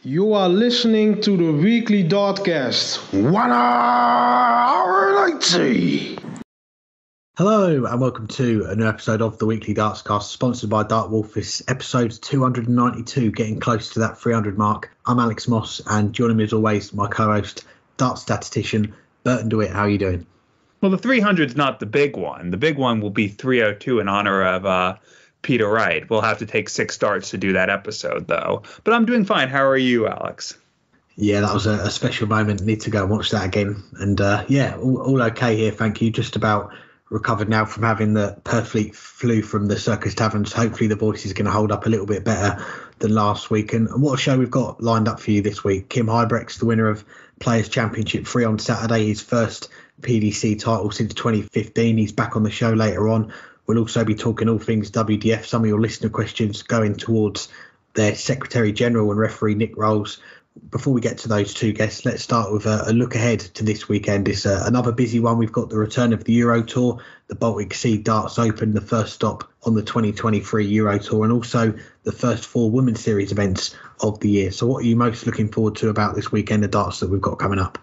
You are listening to the weekly Dartscast. 1 hour 90. Hello and welcome to a new episode of the weekly Dartscast, sponsored by Dartwolf. It's episode 292, getting close to that 300 mark. I'm Alex Moss, and joining me as always, my co-host, Dart statistician, Burton, DeWitt. How are you doing? Well, the 300 is not the big one. The big one will be 302 in honor of Peter Wright. We'll have to take 6 starts to do that episode, though. But I'm doing fine. How are you, Alex? Yeah, that was a special moment. Need to go and watch that again. And all okay here, thank you. Just about recovered now from having the Purfleet flu from the Circus Taverns. Hopefully the voice is going to hold up a little bit better than last week. And what a show we've got lined up for you this week. Kim Huybrechts, the winner of Players Championship 3 on Saturday, his first PDC title since 2015. He's back on the show later on. We'll also be talking all things WDF, some of your listener questions going towards their Secretary General and referee Nick Rolls. Before we get to those two guests, let's start with a look ahead to this weekend. It's another busy one. We've got the return of the Euro Tour, the Baltic Sea Darts Open, the first stop on the 2023 Euro Tour, and also the first 4 Women's Series events of the year. So what are you most looking forward to about this weekend of darts that we've got coming up?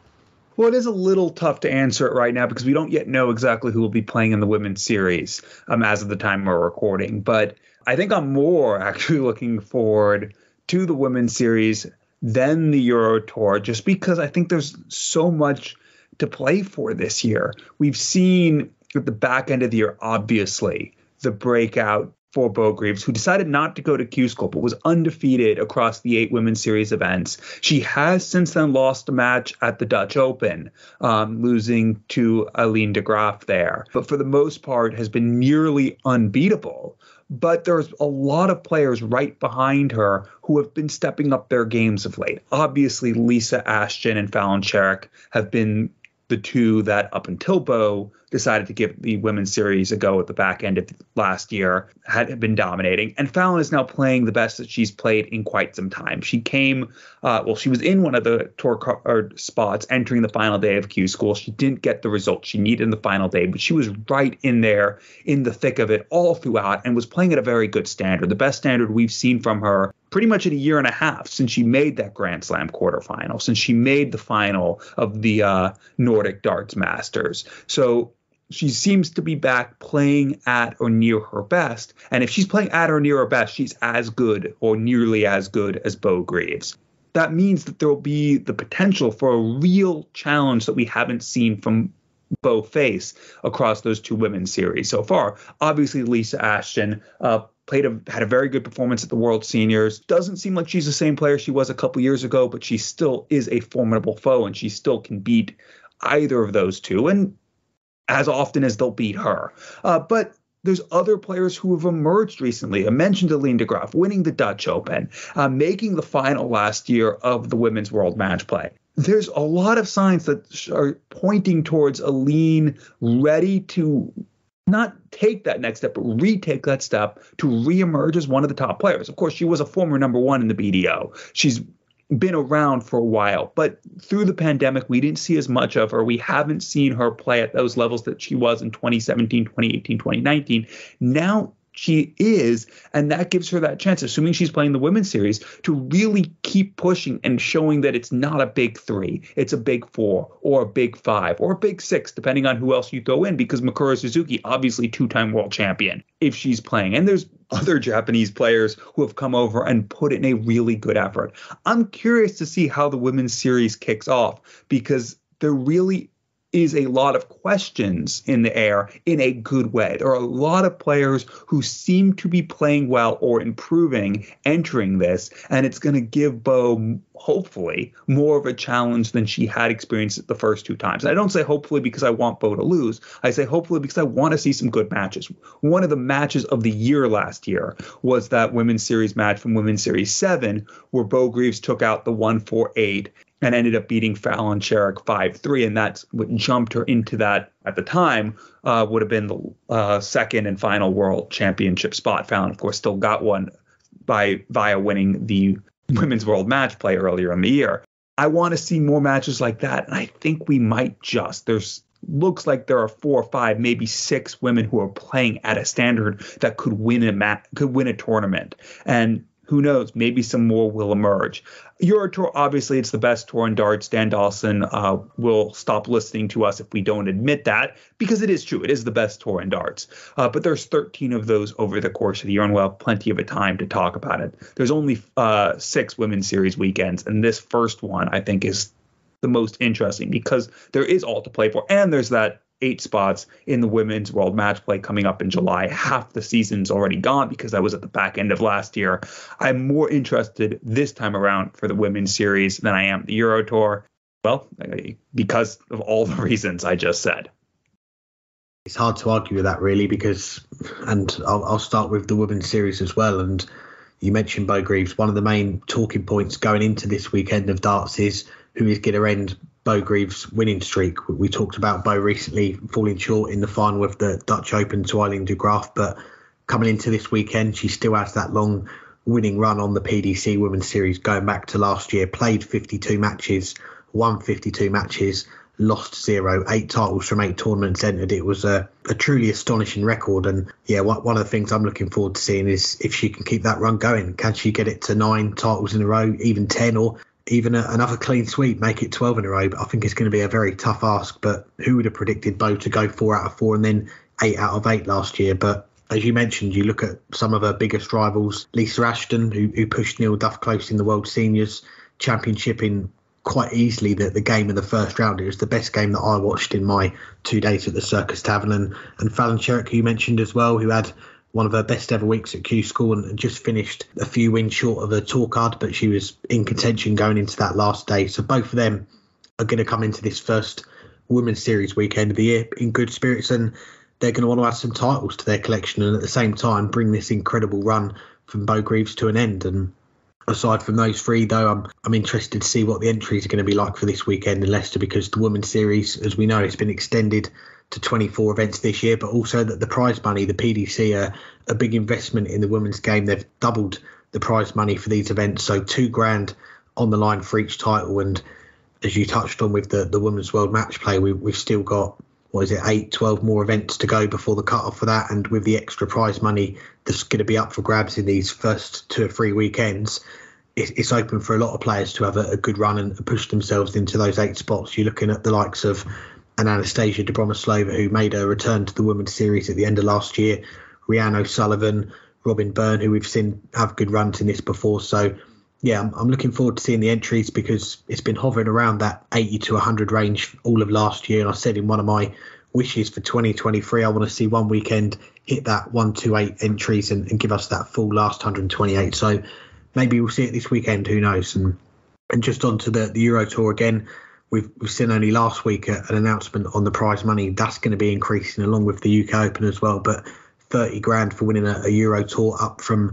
Well, it is a little tough to answer it right now because we don't yet know exactly who will be playing in the Women's Series as of the time we're recording. But I think I'm more actually looking forward to the Women's Series than the Euro Tour, just because I think there's so much to play for this year. We've seen at the back end of the year, obviously, the breakout for Bo Greaves, who decided not to go to Q School, but was undefeated across the 8 Women's Series events. She has since then lost a match at the Dutch Open, losing to Aline de Graaf there, but for the most part has been nearly unbeatable. But there's a lot of players right behind her who have been stepping up their games of late. Obviously, Lisa Ashton and Fallon Sherrick have been the two that, up until Bo decided to give the Women's Series a go at the back end of last year, had been dominating. And Fallon is now playing the best that she's played in quite some time. She came, she was in one of the tour spots entering the final day of Q School. She didn't get the result she needed in the final day, but she was right in there in the thick of it all throughout and was playing at a very good standard, the best standard we've seen from her pretty much in a year and a half since she made that Grand Slam quarterfinal, since she made the final of the Nordic Darts Masters. So she seems to be back playing at or near her best. And if she's playing at or near her best, she's as good or nearly as good as Bo Greaves. That means that there will be the potential for a real challenge that we haven't seen from Bo face across those 2 Women's Series so far. Obviously, Lisa Ashton had a very good performance at the World Seniors. Doesn't seem like she's the same player she was a couple years ago, but she still is a formidable foe, and she still can beat either of those 2. And as often as they'll beat her. But there's other players who have emerged recently. I mentioned Aline de Graaf winning the Dutch Open, making the final last year of the Women's World Match Play. There's a lot of signs that are pointing towards Aline ready to not take that next step, but retake that step to reemerge as one of the top players. Of course, she was a former number 1 in the BDO. She's been around for a while, but through the pandemic, we didn't see as much of her. We haven't seen her play at those levels that she was in 2017, 2018, 2019. Now she is, and that gives her that chance, assuming she's playing the Women's Series, to really keep pushing and showing that it's not a big 3, it's a big 4 or a big 5 or a big 6, depending on who else you throw in, because Mikura Suzuki, obviously 2-time world champion, if she's playing. And there's other Japanese players who have come over and put in a really good effort. I'm curious to see how the Women's Series kicks off, because there really is a lot of questions in the air in a good way. There are a lot of players who seem to be playing well or improving entering this, and it's going to give Bo, hopefully, more of a challenge than she had experienced the first 2 times. And I don't say hopefully because I want Bo to lose. I say hopefully because I want to see some good matches. One of the matches of the year last year was that Women's Series match from Women's Series 7, where Bo Greaves took out the 1-4-8 and ended up beating Fallon Sherrick 5-3, and that's what jumped her into that, at the time, would have been the second and final world championship spot. Fallon, of course, still got one via winning the Women's World Match Play earlier in the year. I want to see more matches like that, and I think we might just. Looks like there are 4 or 5, maybe 6 women who are playing at a standard that could win a tournament. And who knows, maybe some more will emerge. Euro Tour, obviously, it's the best tour in darts. Dan Dawson will stop listening to us if we don't admit that, because it is true. It is the best tour in darts. But there's 13 of those over the course of the year, and we'll have plenty of a time to talk about it. There's only 6 Women's Series weekends, and this first one, I think, is the most interesting because there is all to play for, and there's that 8 spots in the Women's World Match Play coming up in July. Half the season's already gone because I was at the back end of last year. I'm more interested this time around for the Women's Series than I am the Euro Tour. Well, because of all the reasons I just said. It's hard to argue with that, really, because, and I'll start with the Women's Series as well. And you mentioned Bo Greaves. One of the main talking points going into this weekend of darts is who is going to end Bo Greaves' winning streak. We talked about Bo recently falling short in the final of the Dutch Open to Eileen de Graaf, but coming into this weekend, she still has that long winning run on the PDC Women's Series going back to last year. Played 52 matches, won 52 matches, lost 0, 8 titles from 8 tournaments entered. It was a truly astonishing record. And yeah, one of the things I'm looking forward to seeing is if she can keep that run going. Can she get it to 9 titles in a row, even 10, or even another clean sweep, make it 12 in a row? But I think it's going to be a very tough ask. But who would have predicted Bo to go 4 out of 4 and then 8 out of 8 last year? But as you mentioned, you look at some of her biggest rivals, Lisa Ashton, who pushed Neil Duff close in the World Seniors Championship in quite easily the game in the first round. It was the best game that I watched in my 2 days at the Circus Tavern. And Fallon Sherrick, who you mentioned as well, who had one of her best ever weeks at Q School and just finished a few wins short of her tour card, but she was in contention going into that last day. So both of them are going to come into this first Women's Series weekend of the year in good spirits, and they're going to want to add some titles to their collection and at the same time bring this incredible run from Bo Greaves to an end. And aside from those 3, though, I'm interested to see what the entries are going to be like for this weekend in Leicester, because the Women's Series, as we know, it's been extended to 24 events this year, but also that the prize money, the PDC, are a big investment in the women's game. They've doubled the prize money for these events, so $2,000 on the line for each title. And as you touched on with the Women's World Match Play, we've still got, 12 more events to go before the cut-off for that. And with the extra prize money that's going to be up for grabs in these first 2 or 3 weekends, it's open for a lot of players to have a good run and push themselves into those 8 spots. You're looking at the likes of an Anastasia Dobromoslova, who made a return to the Women's Series at the end of last year, Rhiannon O'Sullivan, Robin Byrne, who we've seen have good runs in this before. So yeah, I'm looking forward to seeing the entries, because it's been hovering around that 80 to 100 range all of last year. And I said in one of my wishes for 2023, I want to see one weekend hit that 128 entries and give us that full last 128. So maybe we'll see it this weekend, who knows. And just on to the Euro Tour again, we've seen only last week an announcement on the prize money. That's going to be increasing along with the UK Open as well, but $30,000 for winning a Euro Tour, up from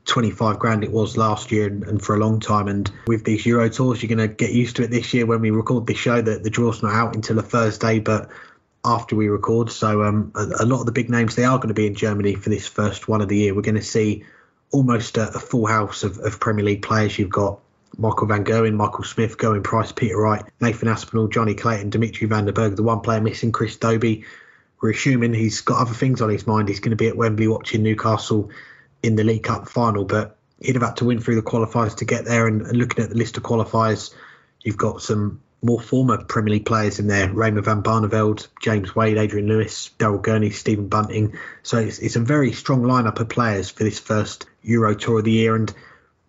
$25,000 it was last year and for a long time. And with these Euro Tours, you're going to get used to it this year when we record this show, that the draw's not out until a Thursday, but after we record. So a lot of the big names, they are going to be in Germany for this first one of the year. We're going to see almost a full house of Premier League players. You've got Michael van Gerwen, Michael Smith, Gerwyn Price, Peter Wright, Nathan Aspinall, Johnny Clayton, Dimitri van der Berg, the one player missing, Chris Dobie. We're assuming he's got other things on his mind. He's going to be at Wembley watching Newcastle in the League Cup final, but he'd have had to win through the qualifiers to get there. And looking at the list of qualifiers, you've got some more former Premier League players in there: Raymond van Barneveld, James Wade, Adrian Lewis, Daryl Gurney, Stephen Bunting. So it's a very strong lineup of players for this first Euro Tour of the year, and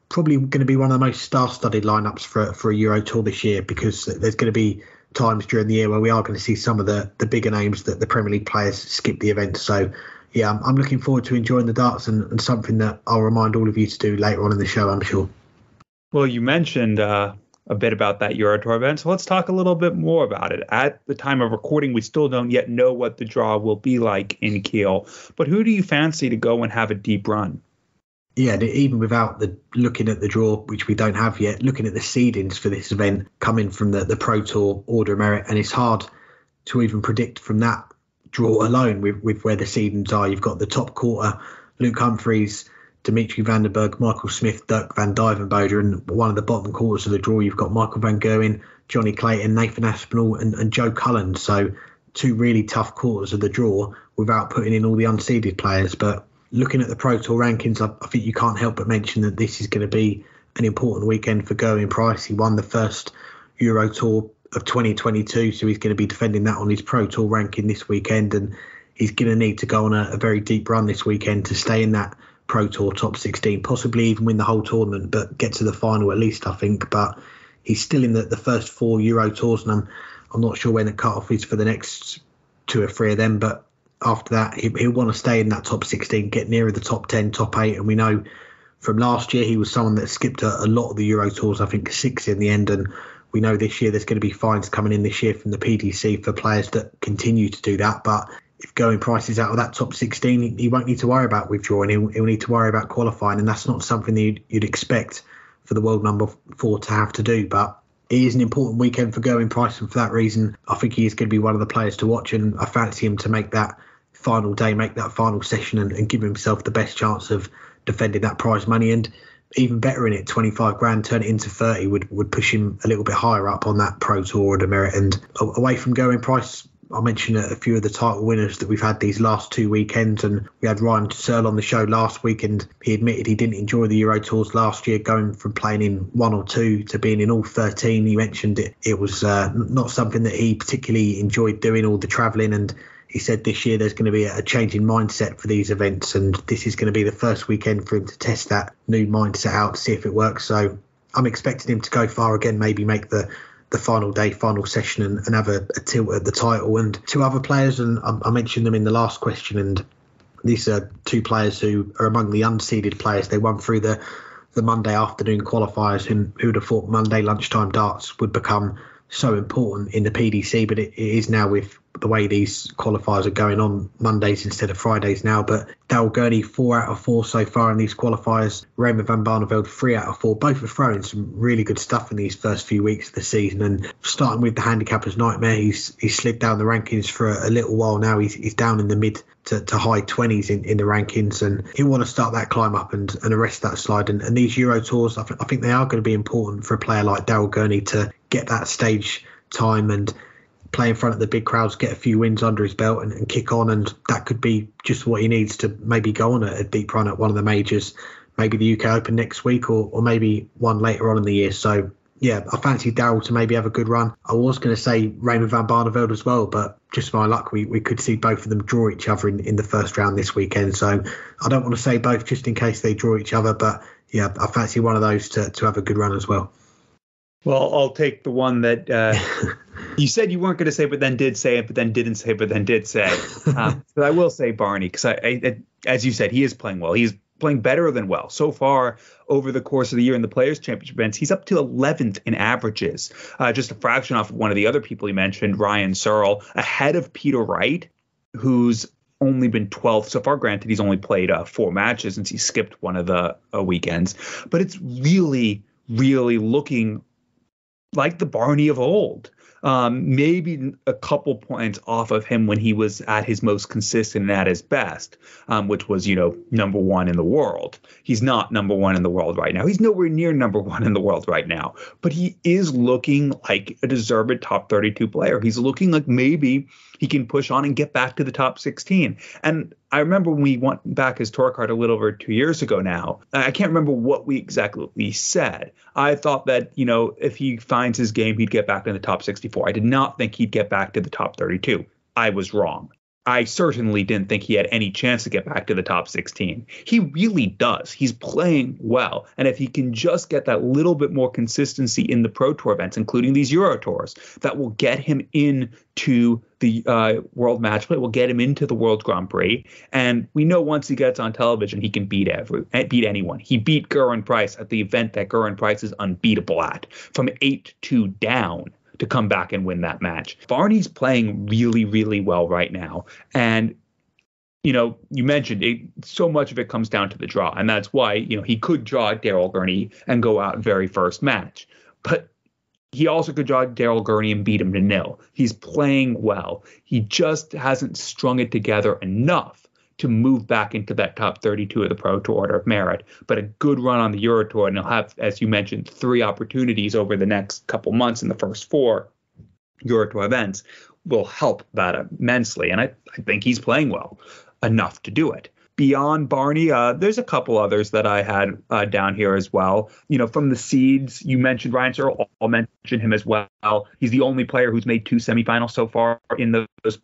probably going to be one of the most star-studded lineups for a Euro Tour this year, because there's going to be times during the year where we are going to see some of the bigger names that the Premier League players skip the event. So yeah, I'm looking forward to enjoying the darts, and something that I'll remind all of you to do later on in the show, I'm sure. Well, you mentioned a bit about that Euro Tour event, so let's talk a little bit more about it. At the time of recording, we still don't yet know what the draw will be like in Kiel, but who do you fancy to go and have a deep run? Yeah, even without looking at the draw, which we don't have yet, looking at the seedings for this event coming from the Pro Tour Order of Merit, and it's hard to even predict from that draw alone with where the seedings are. You've got the top quarter, Luke Humphreys, Dimitri van der Berg, Michael Smith, Dirk van Dijvenbode, and one of the bottom quarters of the draw, you've got Michael van Gerwen, Johnny Clayton, Nathan Aspinall and Joe Cullen. So 2 really tough quarters of the draw without putting in all the unseeded players. But looking at the Pro Tour rankings, I think you can't help but mention that this is going to be an important weekend for Gerwyn Price. He won the first Euro Tour of 2022, so he's going to be defending that on his Pro Tour ranking this weekend, and he's going to need to go on a very deep run this weekend to stay in that Pro Tour top 16, possibly even win the whole tournament, but get to the final at least, I think. But he's still in the first 4 Euro Tours, and I'm not sure when the cut-off is for the next 2 or 3 of them, but after that, he'll want to stay in that top 16, get nearer the top 10, top 8, and we know from last year he was someone that skipped a lot of the Euro Tours, I think 6 in the end, and we know this year there's going to be fines coming in this year from the PDC for players that continue to do that. But if Gerwyn Price is out of that top 16, he won't need to worry about withdrawing. He'll need to worry about qualifying, and that's not something that you'd expect for the world number 4 to have to do. But it is an important weekend for Gerwyn Price, and for that reason, I think he is going to be one of the players to watch, and I fancy him to make that final day, make that final session, and give himself the best chance of defending that prize money. And even better in it, 25 grand, turn it into 30 would push him a little bit higher up on that Pro Tour order merit. And away from Gerwyn Price, I mentioned a few of the title winners that we've had these last 2 weekends, and we had Ryan Searle on the show last week, and he admitted he didn't enjoy the Euro Tours last year, going from playing in 1 or 2 to being in all 13. He mentioned it was not something that he particularly enjoyed doing, all the travelling, and he said this year there's going to be a change in mindset for these events, and this is going to be the first weekend for him to test that new mindset out to see if it works. So I'm expecting him to go far again, maybe make the final day, final session, and have a tilt at the title. And 2 other players, and I mentioned them in the last question, and these are 2 players who are among the unseeded players. They won through the Monday afternoon qualifiers, and who would have thought Monday lunchtime darts would become so important in the PDC, but it is now with the way these qualifiers are going on Mondays instead of Fridays now. But Daryl Gurney, 4 out of 4 so far in these qualifiers. Raymond van Barneveld, 3 out of 4. Both are throwing some really good stuff in these first few weeks of the season. And starting with the handicapper's nightmare, he's slid down the rankings for a little while now. He's down in the mid to high 20s in the rankings, and he'll want to start that climb up and arrest that slide. And these Euro Tours, I think they are going to be important for a player like Daryl Gurney to get that stage time and play in front of the big crowds, get a few wins under his belt, and kick on. And that could be just what he needs to maybe go on a deep run at one of the majors, maybe the UK Open next week, or maybe one later on in the year. So yeah, I fancy Daryl to maybe have a good run. I was going to say Raymond van Barneveld as well, but just my luck, we could see both of them draw each other in the first round this weekend. So I don't want to say both just in case they draw each other, but yeah, I fancy one of those to have a good run as well. Well, I'll take the one that you said you weren't going to say, but then did say it, but then didn't say, but then did say. But I will say Barney, because I, as you said, he is playing well. He's playing better than well. So far, over the course of the year in the Players Championship events, he's up to 11th in averages, just a fraction off of one of the other people he mentioned, Ryan Searle, ahead of Peter Wright, who's only been 12th so far. Granted, he's only played 4 matches since he skipped one of the weekends. But it's really, really looking like the Barney of old. Maybe a couple points off of him when he was at his most consistent and at his best, which was, number 1 in the world. He's not number 1 in the world right now. He's nowhere near number 1 in the world right now, but he is looking like a deserved top 32 player. He's looking like maybe he can push on and get back to the top 16. And I remember when we went back his tour card a little over 2 years ago now, I can't remember what we exactly said. I thought that, if he finds his game, he'd get back to the top 64. I did not think he'd get back to the top 32. I was wrong. I certainly didn't think he had any chance to get back to the top 16. He really does. He's playing well. And if he can just get that little bit more consistency in the Pro Tour events, including these Euro Tours, that will get him into the World Match Play, will get him into the World Grand Prix. And we know once he gets on television, he can beat anyone. He beat Gerwyn Price at the event that Gerwyn Price is unbeatable at, from 8-2 down, to come back and win that match. Barney's playing really, really well right now. And, you mentioned it, so much of it comes down to the draw. And that's why, he could draw Daryl Gurney and go out very first match. But he also could draw Daryl Gurney and beat him to 0. He's playing well. He just hasn't strung it together enough to move back into that top 32 of the Pro Tour order of merit. But a good run on the Euro Tour, and he'll have, as you mentioned, 3 opportunities over the next couple months in the first 4 Euro Tour events, will help that immensely. And I think he's playing well enough to do it. beyond Barney, there's a couple others that I had down here as well. From the seeds, you mentioned Ryan Searle. I'll mention him as well. He's the only player who's made 2 semifinals so far in those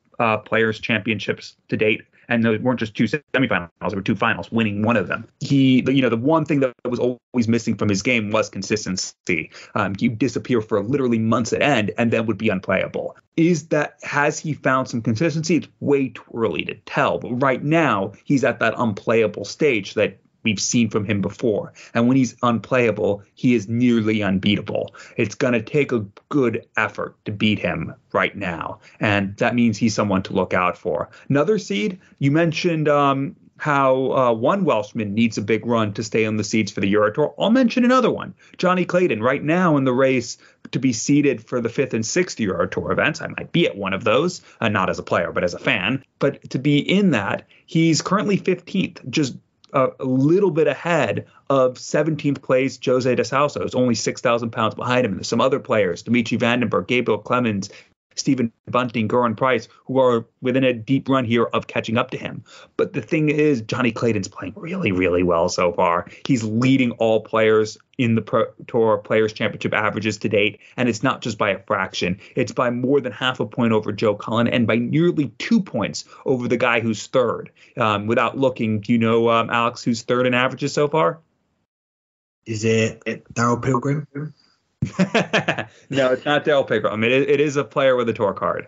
Players Championships to date. And there weren't just 2 semifinals, there were 2 finals, winning one of them. The one thing that was always missing from his game was consistency. He'd disappear for literally months at end and then would be unplayable. Has he found some consistency? It's way too early to tell. But right now, he's at that unplayable stage that we've seen from him before. And when he's unplayable, he is nearly unbeatable. It's going to take a good effort to beat him right now. And that means he's someone to look out for. Another seed, you mentioned how one Welshman needs a big run to stay on the seeds for the Euro Tour. I'll mention another one, Johnny Clayton, right now in the race to be seeded for the 5th and 6th Euro Tour events. I might be at one of those, not as a player, but as a fan. But to be in that, he's currently 15th, just a little bit ahead of 17th place Jose de Sousa, who's only 6,000 pounds behind him. And there's some other players, Dimitri Vandenberg, Gabriel Clemens, Stephen Bunting, Goran Price, who are within a deep run here of catching up to him. But the thing is, Johnny Clayton's playing really, really well so far. He's leading all players in the Pro Tour Players Championship averages to date, and it's not just by a fraction. It's by more than half a point over Joe Cullen and by nearly 2 points over the guy who's third. Without looking, do you know, Alex, who's third in averages so far? Is it Darrell Pilgrim? No, it's not Darrell Pilgrim. I mean, it is a player with a tour card.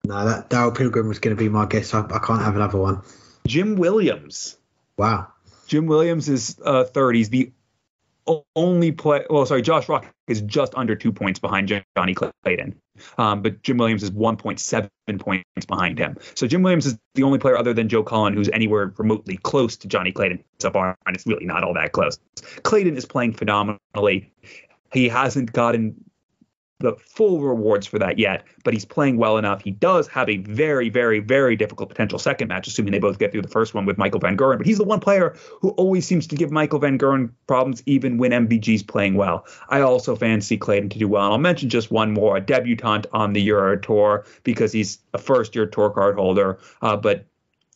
No, that Darrell Pilgrim was going to be my guess. I can't have another one. Jim Williams. Wow. Jim Williams is third. He's the only Josh Rock is just under 2 points behind Johnny Clayton. But Jim Williams is 1.7 points behind him. So Jim Williams is the only player other than Joe Cullen who's anywhere remotely close to Johnny Clayton so far, and it's really not all that close. Clayton is playing phenomenally. He hasn't gotten the full rewards for that yet, but he's playing well enough. He does have a very, very, very difficult potential second match, assuming they both get through the first one with Michael Van Geuren. But he's the one player who always seems to give Michael Van Geuren problems, even when MVG's playing well. I also fancy Clayton to do well. And I'll mention just one more, a debutant on the Euro Tour, because he's a first-year tour card holder, but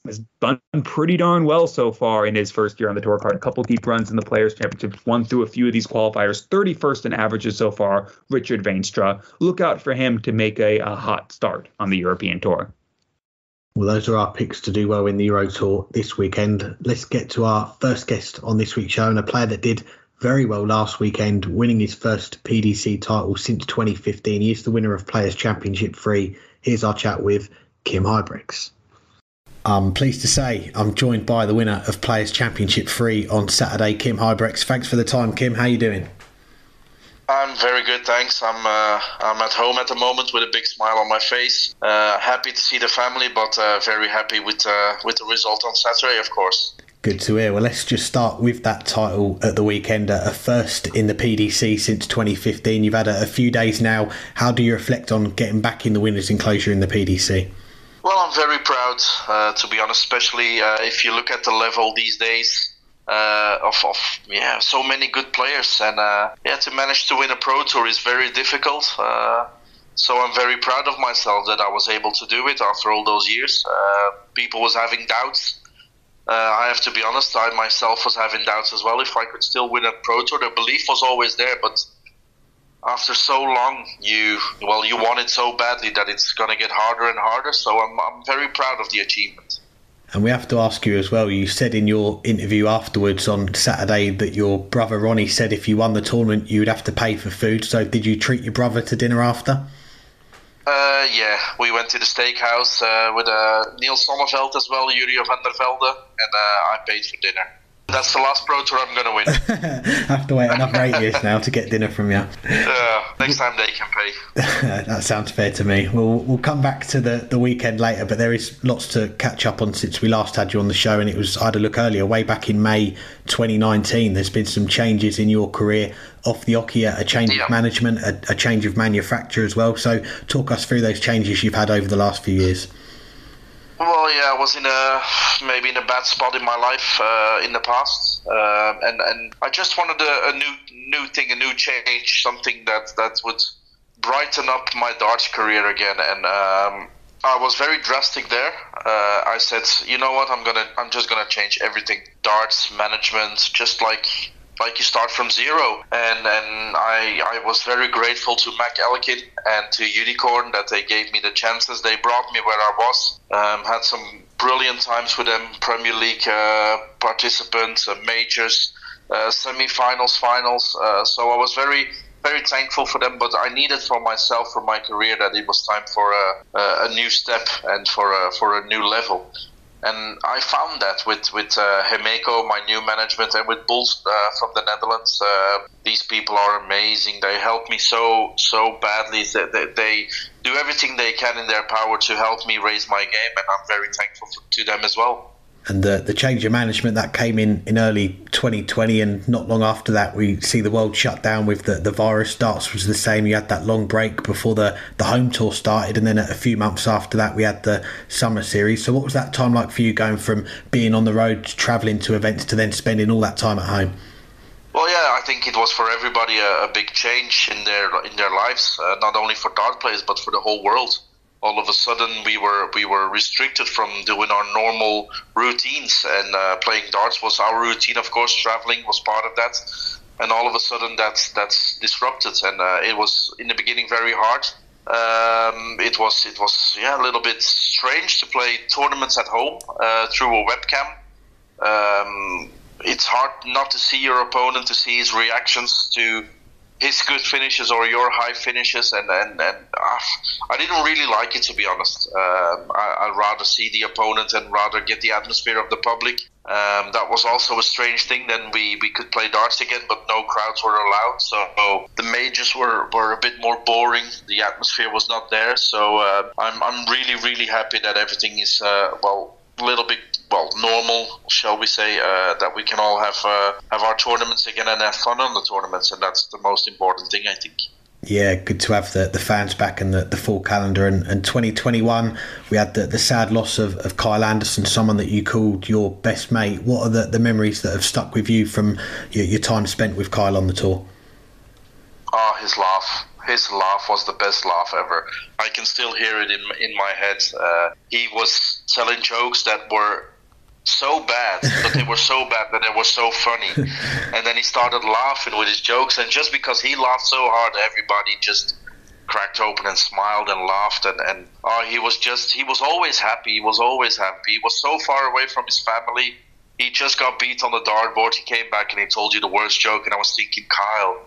has done pretty darn well so far in his first year on the tour card. A couple deep runs in the Players' Championships, won through a few of these qualifiers. 31st in averages so far, Richard Veenstra. Look out for him to make a hot start on the European Tour. Well, those are our picks to do well in the Euro Tour this weekend. Let's get to our first guest on this week's show, and a player that did very well last weekend, winning his first PDC title since 2015. He is the winner of Players' Championship 3. Here's our chat with Kim Huybrechts. I'm pleased to say I'm joined by the winner of Players' Championship 3 on Saturday, Kim Huybrechts. Thanks for the time, Kim. How are you doing? I'm very good, thanks. I'm at home at the moment with a big smile on my face. Happy to see the family, but very happy with the result on Saturday, of course. Good to hear. Well, let's just start with that title at the weekend, a first in the PDC since 2015. You've had a few days now. How do you reflect on getting back in the winners' enclosure in the PDC? Well, I'm very proud, to be honest, especially if you look at the level these days of so many good players. And to manage to win a Pro Tour is very difficult. So I'm very proud of myself that I was able to do it after all those years. People was having doubts. I have to be honest, I myself was having doubts as well if I could still win a Pro Tour. The belief was always there, but after so long, you want it so badly that it's going to get harder and harder. So I'm very proud of the achievement. And we have to ask you as well, you said in your interview afterwards on Saturday that your brother Ronny said if you won the tournament, you would have to pay for food. So did you treat your brother to dinner after? Yeah, we went to the steakhouse with Neil Sonneveld as well, Julio van der Velde, and I paid for dinner. That's the last Pro Tour I'm going to win. I have to wait another 8 years now to get dinner from you. Next time they can pay. That sounds fair to me. We'll come back to the weekend later, but there is lots to catch up on since we last had you on the show, and I had a look earlier, way back in May 2019. There's been some changes in your career off the Okia, a change of management, a change of manufacturer as well. So talk us through those changes you've had over the last few years. Well, yeah, I was maybe in a bad spot in my life in the past, and I just wanted a new thing, a new change, something that would brighten up my darts career again. And I was very drastic there. I said, you know what, I'm just gonna change everything. Darts, management, just like you start from zero. And I was very grateful to Mac Elkin and to Unicorn that they gave me the chances. They brought me where I was. Had some brilliant times with them, Premier League participants, majors, semi-finals, finals. So I was very, very thankful for them, but I needed for myself, for my career, that it was time for a new step and for a new level. And I found that with Hemeko, my new management, and with Bulls from the Netherlands. These people are amazing. They help me so badly. They do everything they can in their power to help me raise my game, and I'm very thankful to them as well. And the change of management that came in early 2020, and not long after that we see the world shut down with the virus. Darts was the same. You had that long break before the home tour started, and then a few months after that we had the summer series. So what was that time like for you, going from being on the road, travelling to events, to then spending all that time at home? Well, yeah, I think it was for everybody a big change in their lives, not only for dart players but for the whole world. All of a sudden, we were restricted from doing our normal routines, and playing darts was our routine. Of course, traveling was part of that, and all of a sudden, that's disrupted. And it was in the beginning very hard. It was a little bit strange to play tournaments at home through a webcam. It's hard not to see your opponent, to see his reactions to his good finishes or your high finishes, and I didn't really like it, to be honest. I'd rather see the opponent and rather get the atmosphere of the public. That was also a strange thing. Then we could play darts again, but no crowds were allowed. So the majors were a bit more boring. The atmosphere was not there. So I'm really, really happy that everything is a little bit normal, shall we say, that we can all have our tournaments again and have fun on the tournaments, and that's the most important thing, I think. Yeah, good to have the fans back and the full calendar. And 2021, we had the sad loss of Kyle Anderson, someone that you called your best mate. What are the memories that have stuck with you from your time spent with Kyle on the tour? Oh, his laugh. His laugh was the best laugh ever. I can still hear it in my head. He was telling jokes that were so bad, but they were so bad that they were so funny. And then he started laughing with his jokes, and just because he laughed so hard, everybody just cracked open and smiled and laughed. And he was always happy. He was always happy. He was so far away from his family. He just got beat on the dartboard. He came back and he told you the worst joke, and I was thinking, Kyle,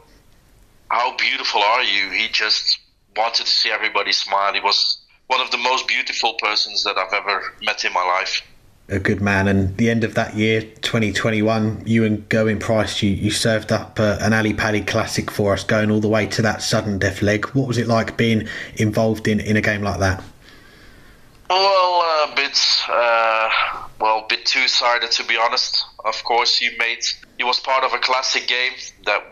how beautiful are you? He just wanted to see everybody smile. He was one of the most beautiful persons that I've ever met in my life. A good man. And the end of that year, 2021, you and Gerwyn Price, you served up an Ali Pali Classic for us, going all the way to that sudden death leg. What was it like being involved in a game like that? Well, a bit two-sided, to be honest. Of course, he was part of a classic game that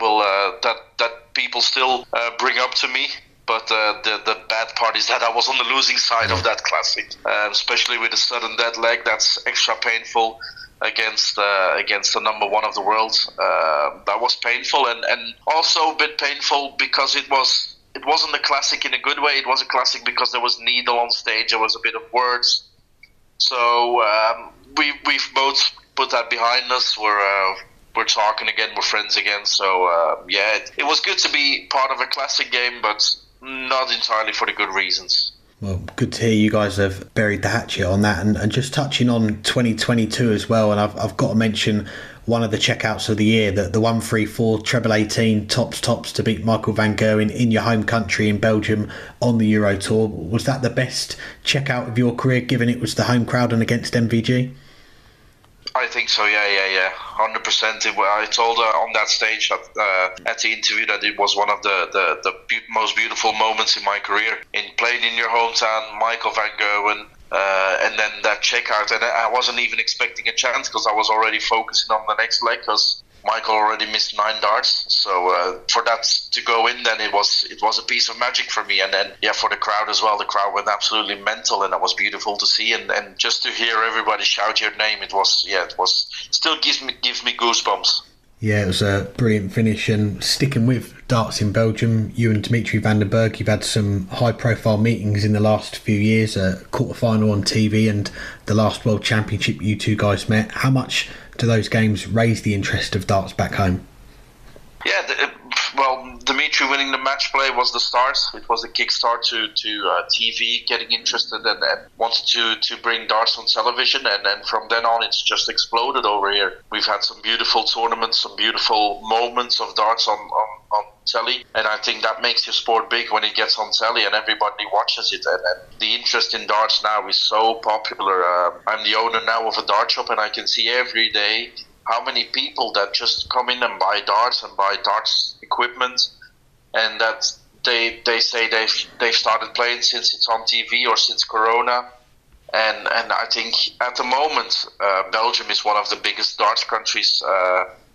people still bring up to me. But the bad part is that I was on the losing side of that classic, especially with the sudden dead leg. That's extra painful against the number one of the world. That was painful, and also a bit painful because it wasn't a classic in a good way. It was a classic because there was needle on stage. There was a bit of words. So we've both put that behind us. We're talking again. We're friends again. So it was good to be part of a classic game, but not entirely for the good reasons. Well, good to hear you guys have buried the hatchet on that. And just touching on 2022 as well, and I've got to mention one of the checkouts of the year, the 134 treble 18 tops to beat Michael van Gerwen in your home country in Belgium on the Euro Tour. Was that the best checkout of your career, given it was the home crowd and against MVG? I think so, yeah, 100%. I told her on that stage at the interview that it was one of the most beautiful moments in my career. In playing in your hometown, Michael van Gerwen, and then that checkout. And I wasn't even expecting a chance because I was already focusing on the next leg because Michael already missed 9 darts. So for that to go in, then it was a piece of magic for me. And then for the crowd as well, the crowd went absolutely mental, and that was beautiful to see. And just to hear everybody shout your name, it was still gives me goosebumps. Yeah, it was a brilliant finish. And sticking with darts in Belgium, you and Dimitri van den Berg, you've had some high-profile meetings in the last few years, a quarter-final on TV and the last World Championship you two guys met. How much do those games raise the interest of darts back home? Yeah, well, Dimitri winning the match play was the start. It was a kickstart to TV getting interested and wanted to bring darts on television. And then from then on, it's just exploded over here. We've had some beautiful tournaments, some beautiful moments of darts on telly. And I think that makes your sport big when it gets on telly and everybody watches it. And the interest in darts now is so popular. I'm the owner now of a dart shop, and I can see every day how many people that just come in and buy darts and buy darts equipment, and that they say they've started playing since it's on TV or since Corona. And I think at the moment Belgium is one of the biggest darts countries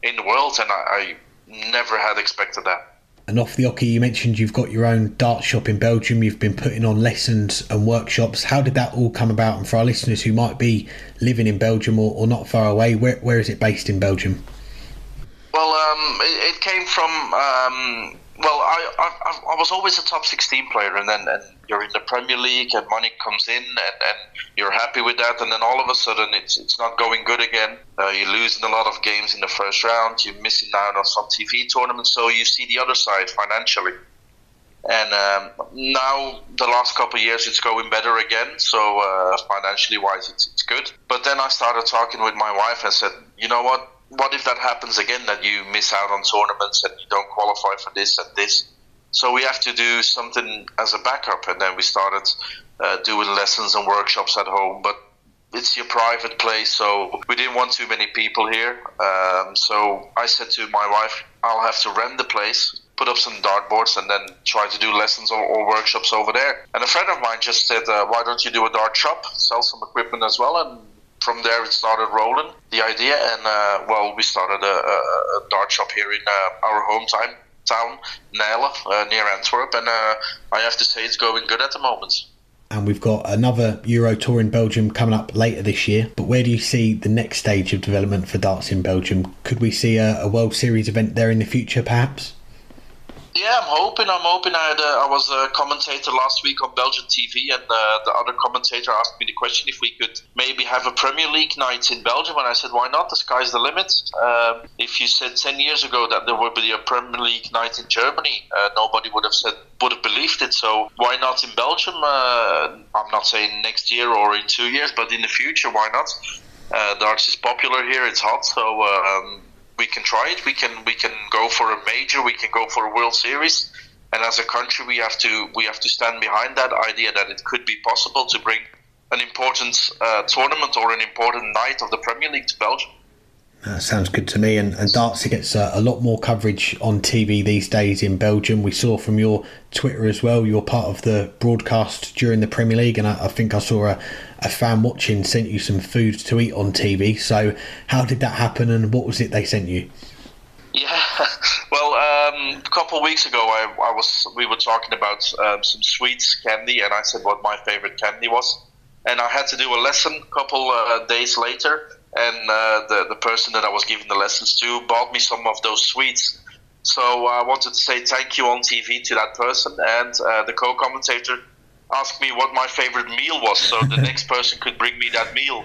in the world, and I never had expected that. And off the hockey, you mentioned you've got your own dart shop in Belgium. You've been putting on lessons and workshops. How did that all come about? And for our listeners who might be living in Belgium or not far away, where is it based in Belgium? Well, it came from... I was always a top 16 player, and then you're in the Premier League and money comes in and you're happy with that, and then all of a sudden it's not going good again. You're losing a lot of games in the first round, you're missing out on some TV tournaments, so you see the other side financially. And now the last couple of years it's going better again, so financially wise it's good. But then I started talking with my wife and said, you know what if that happens again, that you miss out on tournaments and you don't qualify for this and this? So we have to do something as a backup. And then we started doing lessons and workshops at home. But it's your private place, so we didn't want too many people here. So I said to my wife, I'll have to rent the place, put up some dartboards, and then try to do lessons or workshops over there. And a friend of mine just said, why don't you do a dart shop, sell some equipment as well? And from there it started rolling, the idea, and we started a dart shop here in our hometown, Nijl, near Antwerp, and I have to say it's going good at the moment. And we've got another Euro Tour in Belgium coming up later this year, but where do you see the next stage of development for darts in Belgium? Could we see a World Series event there in the future, perhaps? Yeah, I'm hoping. I was a commentator last week on Belgian TV, and the other commentator asked me the question if we could maybe have a Premier League night in Belgium, and I said, why not? The sky's the limit. If you said 10 years ago that there would be a Premier League night in Germany, nobody would have believed it. So why not in Belgium? I'm not saying next year or in 2 years, but in the future, why not? Darts is popular here. It's hot, so we can try it. We can go for a major. We can go for a World Series. And as a country, we have to stand behind that idea that it could be possible to bring an important tournament or an important night of the Premier League to Belgium. That sounds good to me. And darts gets a lot more coverage on TV these days in Belgium. We saw from your Twitter as well, you're part of the broadcast during the Premier League, and I think I saw a fan watching sent you some food to eat on TV. So how did that happen, and what was it they sent you? Yeah, well, a couple of weeks ago, we were talking about some sweets, candy, and I said what my favorite candy was, and I had to do a lesson a couple days later, and the person that I was giving the lessons to bought me some of those sweets. So I wanted to say thank you on TV to that person, and the co-commentator asked me what my favorite meal was, so the next person could bring me that meal.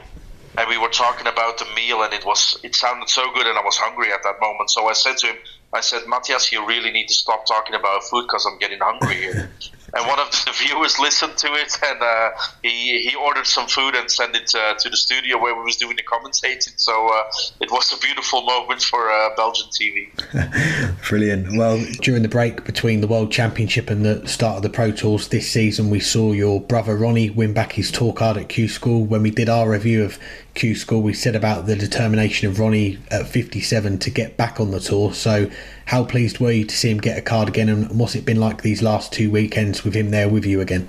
And we were talking about the meal, and it sounded so good, and I was hungry at that moment. So I said to him, Matthias, you really need to stop talking about food because I'm getting hungry here. And one of the viewers listened to it, and he ordered some food and sent it to the studio where we was doing the commentating. So it was a beautiful moment for Belgian TV. Brilliant. Well, during the break between the World Championship and the start of the Pro Tours this season, we saw your brother Ronny win back his tour card at Q School. When we did our review of Q School, we said about the determination of Ronny at 57 to get back on the tour. So how pleased were you to see him get a card again, and what's it been like these last 2 weekends with him there with you again?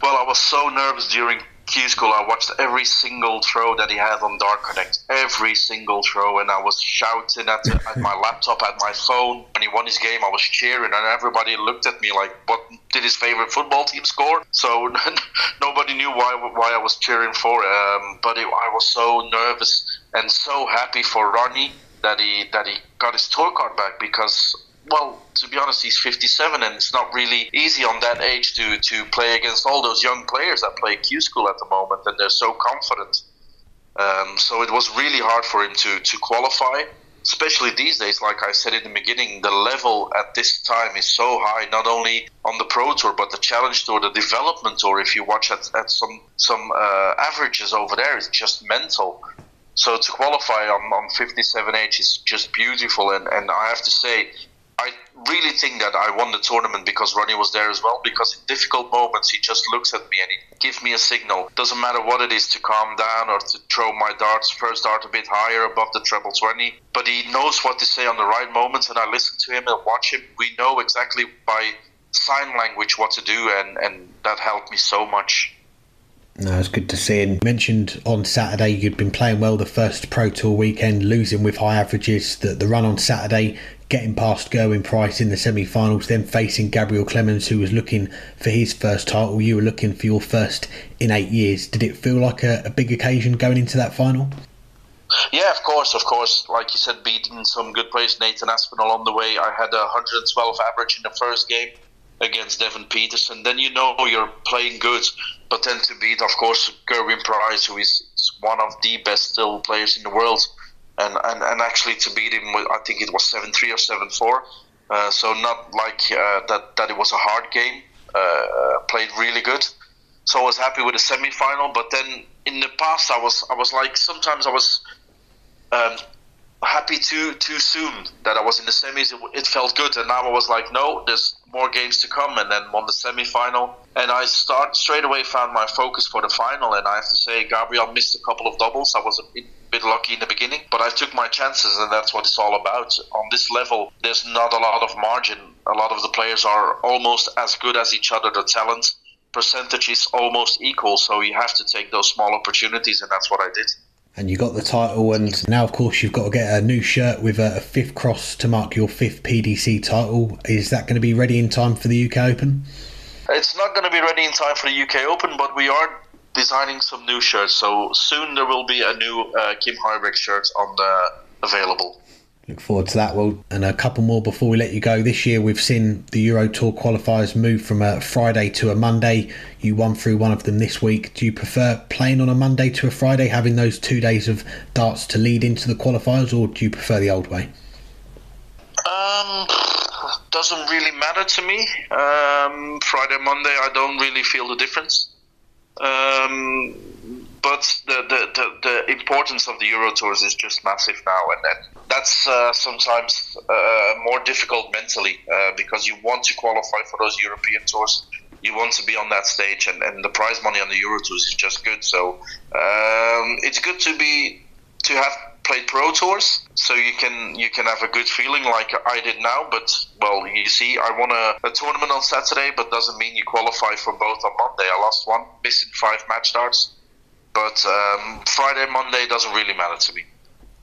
Well, I was so nervous during Q School. I watched every single throw that he had on Dart Connect, every single throw, and I was shouting at my laptop, at my phone. When he won his game, I was cheering, and everybody looked at me like, what did his favorite football team score? So nobody knew why I was cheering for, but I was so nervous and so happy for Ronny that he got his tour card back because, well, to be honest, he's 57 and it's not really easy on that age to play against all those young players that play Q School at the moment, and they're so confident. So it was really hard for him to qualify, especially these days. Like I said in the beginning, the level at this time is so high, not only on the Pro Tour, but the Challenge Tour, the Development Tour. If you watch at some averages over there, it's just mental. So to qualify on 57 age is just beautiful. And I have to say, I really think that I won the tournament because Ronny was there as well, because in difficult moments he just looks at me and he gives me a signal. Doesn't matter what it is, to calm down or to throw my first dart a bit higher above the treble 20. But he knows what to say on the right moments, and I listen to him and watch him. We know exactly by sign language what to do, and that helped me so much. No, it's good to see. And you mentioned on Saturday you'd been playing well the first Pro Tour weekend, losing with high averages. The run on Saturday, getting past Gerwin Price in the semi-finals, then facing Gabriel Clemens, who was looking for his first title. You were looking for your first in 8 years. Did it feel like a big occasion going into that final? Yeah, of course. Like you said, beating some good players, Nathan Aspinall on the way. I had a 112 average in the first game against Devin Peterson. Then you know you're playing good. But then to beat, of course, Gerwin Price, who is one of the best still players in the world. And actually to beat him, I think it was 7-3 or 7-4. So not like that it was a hard game. Played really good. So I was happy with the semi-final. But then in the past, I was like, sometimes I was happy too soon that I was in the semis. It felt good. And now I was like, no, there's more games to come. And then won the semi-final. And I straight away found my focus for the final. And I have to say, Gabriel missed a couple of doubles. I was a bit lucky in the beginning, but I took my chances, and that's what it's all about. On this level, there's not a lot of margin. A lot of the players are almost as good as each other. The talent percentage is almost equal, so you have to take those small opportunities, and that's what I did. And you got the title, and now, of course, you've got to get a new shirt with a fifth cross to mark your fifth PDC title. Is that going to be ready in time for the UK Open? It's not going to be ready in time for the UK Open, but we are designing some new shirts, so soon there will be a new Kim Huybrechts shirt available. Look forward to that. Well, and a couple more before we let you go. This year we've seen the Euro Tour qualifiers move from a Friday to a Monday. You won through one of them this week. Do you prefer playing on a Monday to a Friday, having those 2 days of darts to lead into the qualifiers, or do you prefer the old way? Doesn't really matter to me. Friday, Monday, I don't really feel the difference. But the importance of the Euro Tours is just massive now, and then that's sometimes more difficult mentally because you want to qualify for those European Tours. You want to be on that stage, and the prize money on the Euro Tours is just good. So it's good to have played Pro Tours, so you can have a good feeling like I did now. But well, you see, I won a tournament on Saturday, but doesn't mean you qualify for both on Monday. I lost one, missing 5 match darts. But Friday, Monday doesn't really matter to me.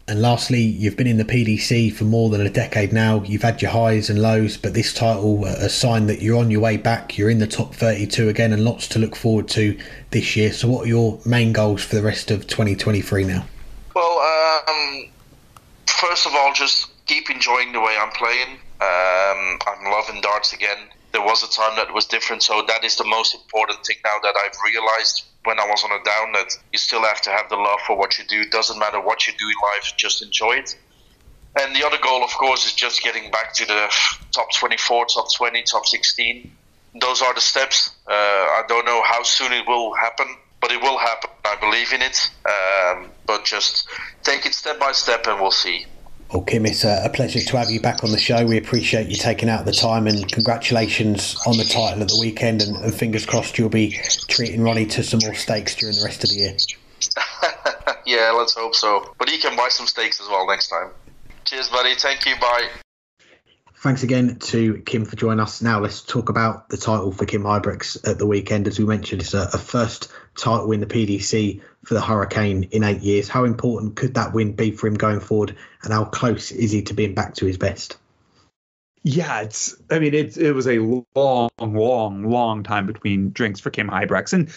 And lastly, you've been in the PDC for more than a decade now. You've had your highs and lows, but this title, a sign that you're on your way back. You're in the top 32 again, and lots to look forward to this year. So what are your main goals for the rest of 2023 now? Well, first of all, just keep enjoying the way I'm playing. I'm loving darts again. There was a time that was different, so that is the most important thing now that I've realized when I was on a down, that you still have to have the love for what you do. It doesn't matter what you do in life, just enjoy it. And the other goal, of course, is just getting back to the top 24, top 20, top 16. Those are the steps. I don't know how soon it will happen, but it will happen. I believe in it. But just take it step by step and we'll see. Well, Kim, it's a pleasure to have you back on the show. We appreciate you taking out the time, and congratulations on the title at the weekend, and fingers crossed you'll be treating Ronny to some more steaks during the rest of the year. Yeah, let's hope so. But he can buy some steaks as well next time. Cheers, buddy. Thank you. Bye. Thanks again to Kim for joining us. Now let's talk about the title for Kim Huybrechts at the weekend. As we mentioned, it's a first title in the PDC for the Hurricane in 8 years. How important could that win be for him going forward, and how close is he to being back to his best? Yeah, it was a long time between drinks for Kim Huybrechts, and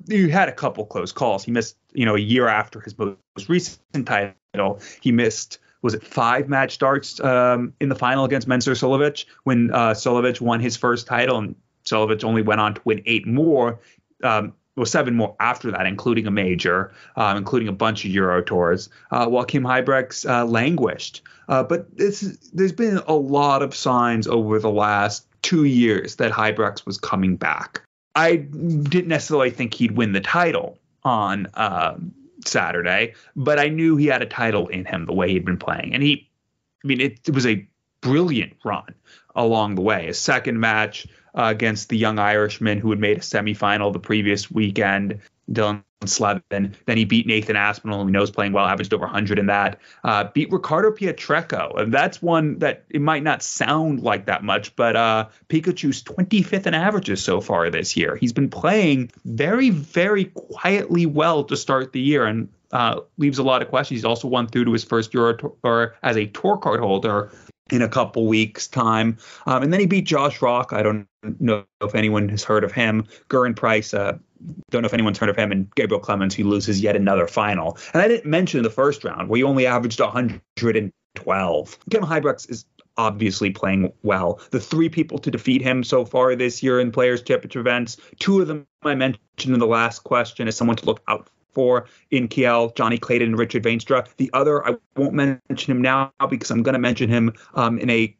you had a couple close calls. He missed, a year after his most recent title, he missed was it 5-match starts in the final against Mensur Suljovic when Suljovic won his first title, and Suljovic only went on to win 8 more. 7 more after that, including a major, including a bunch of Euro tours, while Kim Huybrechts languished. But there's been a lot of signs over the last 2 years that Huybrechts was coming back. I didn't necessarily think he'd win the title on Saturday, but I knew he had a title in him the way he'd been playing. And it was a brilliant run along the way. His second match against the young Irishman who had made a semifinal the previous weekend, Dylan Slevin. Then he beat Nathan Aspinall, who he knows playing well, averaged over 100 in that. Beat Ricardo Pietreko. And that's one that it might not sound like that much, but Pikachu's 25th in averages so far this year. He's been playing very, very quietly well to start the year and leaves a lot of questions. He's also won through to his first Euro Tour as a tour card holder in a couple weeks' time. And then he beat Josh Rock. I don't know if anyone has heard of him. Gurren Price, don't know if anyone's heard of him. And Gabriel Clemens, who loses yet another final. And I didn't mention the first round, where he only averaged 112. Kim Huybrechts is obviously playing well. The 3 people to defeat him so far this year in Players Championship events, 2 of them I mentioned in the last question as someone to look out for in Kiel, Johnny Clayton and Richard Veenstra. The other, I won't mention him now because I'm going to mention him in a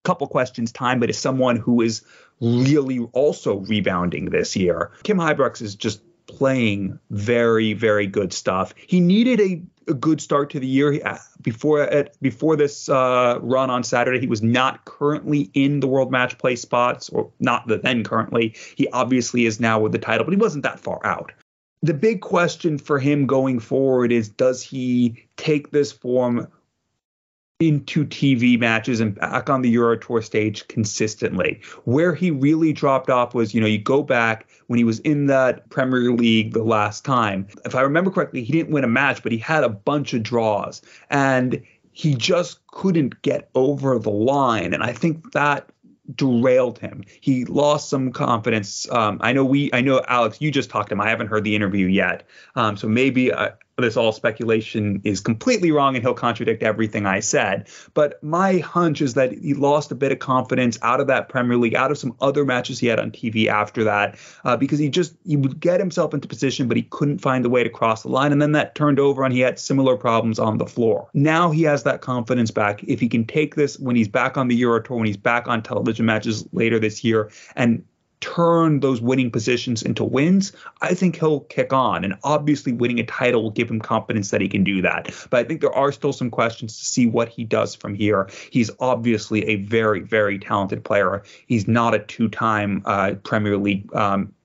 couple questions time, but is someone who is really also rebounding this year. Kim Huybrechts is just playing very, very good stuff. He needed a good start to the year. Before this run on Saturday, he was not currently in the world match play spots, or not the then currently. He obviously is now with the title, but he wasn't that far out. The big question for him going forward is, does he take this form into TV matches and back on the Euro Tour stage consistently? Where he really dropped off was, you go back when he was in that Premier League the last time. If I remember correctly, he didn't win a match, but he had a bunch of draws and he just couldn't get over the line. And I think that derailed him. He lost some confidence. I know Alex, you just talked to him. I haven't heard the interview yet. So maybe this all speculation is completely wrong and he'll contradict everything I said. But my hunch is that he lost a bit of confidence out of that Premier League, out of some other matches he had on TV after that, because he would get himself into position, but he couldn't find the way to cross the line. And then that turned over and he had similar problems on the floor. Now he has that confidence back. If he can take this when he's back on the Euro Tour, when he's back on television matches later this year, and turn those winning positions into wins, I think he'll kick on. And obviously winning a title will give him confidence that he can do that. But I think there are still some questions to see what he does from here. He's obviously a very, very talented player. He's not a 2-time Premier League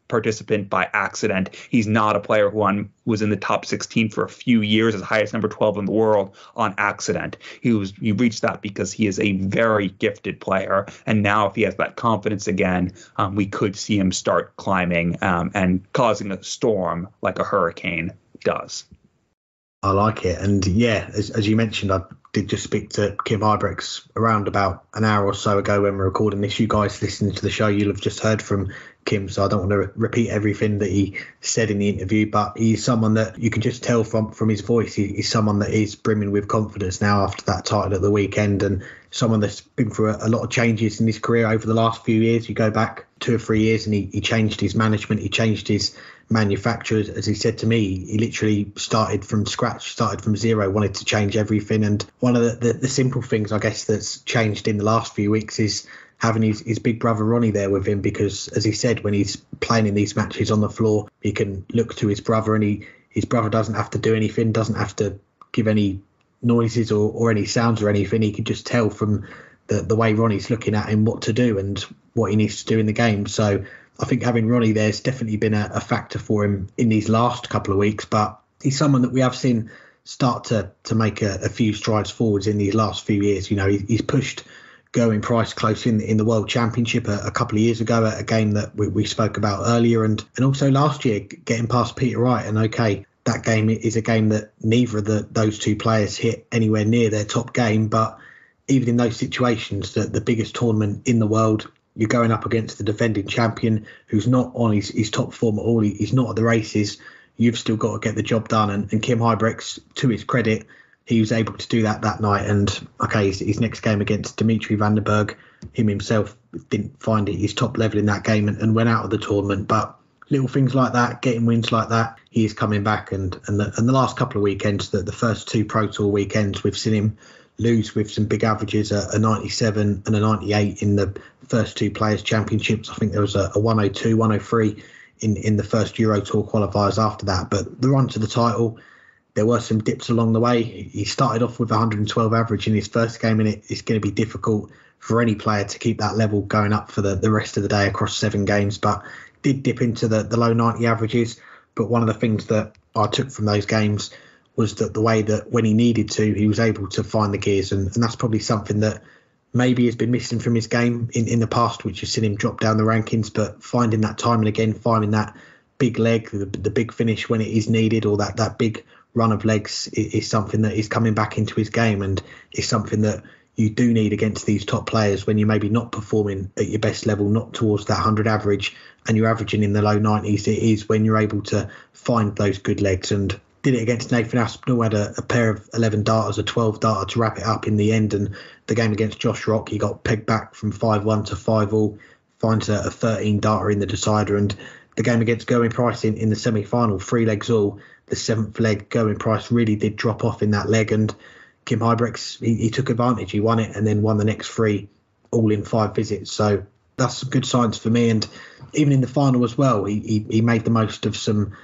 participant by accident. He's not a player who was in the top 16 for a few years, as high as number 12 in the world, on accident. He reached that because he is a very gifted player. And now if he has that confidence again, we could see him start climbing and causing a storm like a hurricane does. I like it. And yeah, as you mentioned, I did just speak to Kim Huybrechts around about an hour or so ago when we're recording this. You guys listening to the show, you'll have just heard from Kim, so I don't want to repeat everything that he said in the interview, but he's someone that you can just tell from his voice. He's someone that is brimming with confidence now after that title at the weekend, and someone that's been through a lot of changes in his career over the last few years. You go back 2 or 3 years and he changed his management, he changed his manufacturers. As he said to me, he literally started from scratch, started from zero, wanted to change everything. And one of the simple things, I guess, that's changed in the last few weeks is having his big brother Ronny there with him, because as he said, when he's playing in these matches on the floor, he can look to his brother and his brother doesn't have to do anything, doesn't have to give any noises or any sounds or anything. He can just tell from the way Ronny's looking at him what to do and what he needs to do in the game. So I think having Ronny there's definitely been a factor for him in these last couple of weeks, but he's someone that we have seen start to make a few strides forwards in these last few years. He's pushed Gurren Price close in the World Championship a couple of years ago, at a game that we spoke about earlier, and also last year getting past Peter Wright. And okay, that game is a game that neither of those two players hit anywhere near their top game, but even in those situations, the biggest tournament in the world, you're going up against the defending champion who's not on his top form at all. He's not at the races. You've still got to get the job done. And Kim Huybrechts, to his credit, he was able to do that night. And okay, his next game against Dimitri van den Berg, him himself didn't find it his top level in that game and went out of the tournament. But little things like that, getting wins like that, he is coming back. And the last couple of weekends, the first 2 Pro Tour weekends, we've seen him lose with some big averages, a 97 and a 98 in the first 2 Players Championships. I think there was a 102, 103 in the first Euro Tour qualifiers after that. But the run to the title, there were some dips along the way. He started off with 112 average in his first game, and it's going to be difficult for any player to keep that level going up for the rest of the day across 7 games. But did dip into the low 90 averages. But one of the things that I took from those games was that the way that when he needed to, he was able to find the gears. And that's probably something that maybe has been missing from his game in the past, which has seen him drop down the rankings. But finding that time and again, finding that big leg, the big finish when it is needed, or that big run of legs is something that is coming back into his game, and is something that you do need against these top players when you're maybe not performing at your best level, not towards that 100 average, and you're averaging in the low 90s. It is when you're able to find those good legs, and did it against Nathan Aspinall, had a pair of 11 darters, a 12 darter to wrap it up in the end. And the game against Josh Rock, he got pegged back from 5-1 to 5-all, finds a 13 darter in the decider. And the game against Gerwyn Price in the semi-final, 3 legs all, the 7th leg, Gerwyn Price really did drop off in that leg, and Kim Huybrechts, he took advantage. He won it and then won the next 3 all in 5 visits. So that's some good signs for me. And even in the final as well, he made the most of some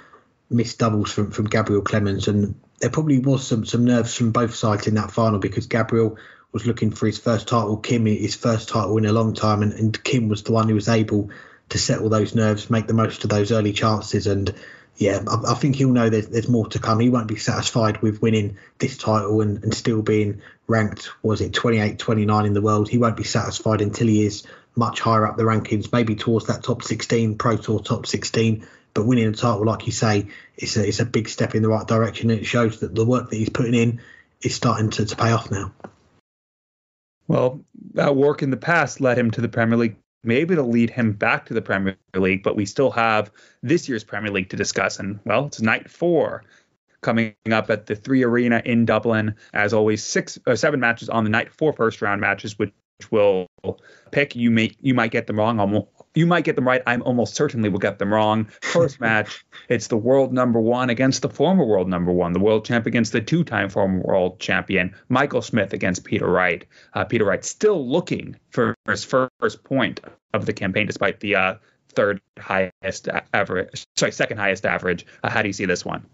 missed doubles from Gabriel Clemens. And there probably was some nerves from both sides in that final, because Gabriel was looking for his first title, Kim his first title in a long time. And Kim was the one who was able to settle those nerves, make the most of those early chances. And yeah, I think he'll know there's more to come. He won't be satisfied with winning this title and still being ranked, 28, 29 in the world. He won't be satisfied until he is much higher up the rankings, maybe towards that top 16, Pro Tour top 16. But winning a title, like you say, it's a big step in the right direction, and it shows that the work that he's putting in is starting to pay off now. Well, that work in the past led him to the Premier League. Maybe it'll lead him back to the Premier League, but we still have this year's Premier League to discuss. And, well, it's night 4 coming up at the 3 Arena in Dublin. As always, 7 matches on the night, 4 first-round matches, which will pick. You might get them wrong. You might get them right. I'm almost certainly will get them wrong. First match, it's the world number 1 against the former world number 1, the world champ against the 2-time former world champion, Michael Smith against Peter Wright. Peter Wright still looking for his first point of the campaign, despite the second highest average. How do you see this one?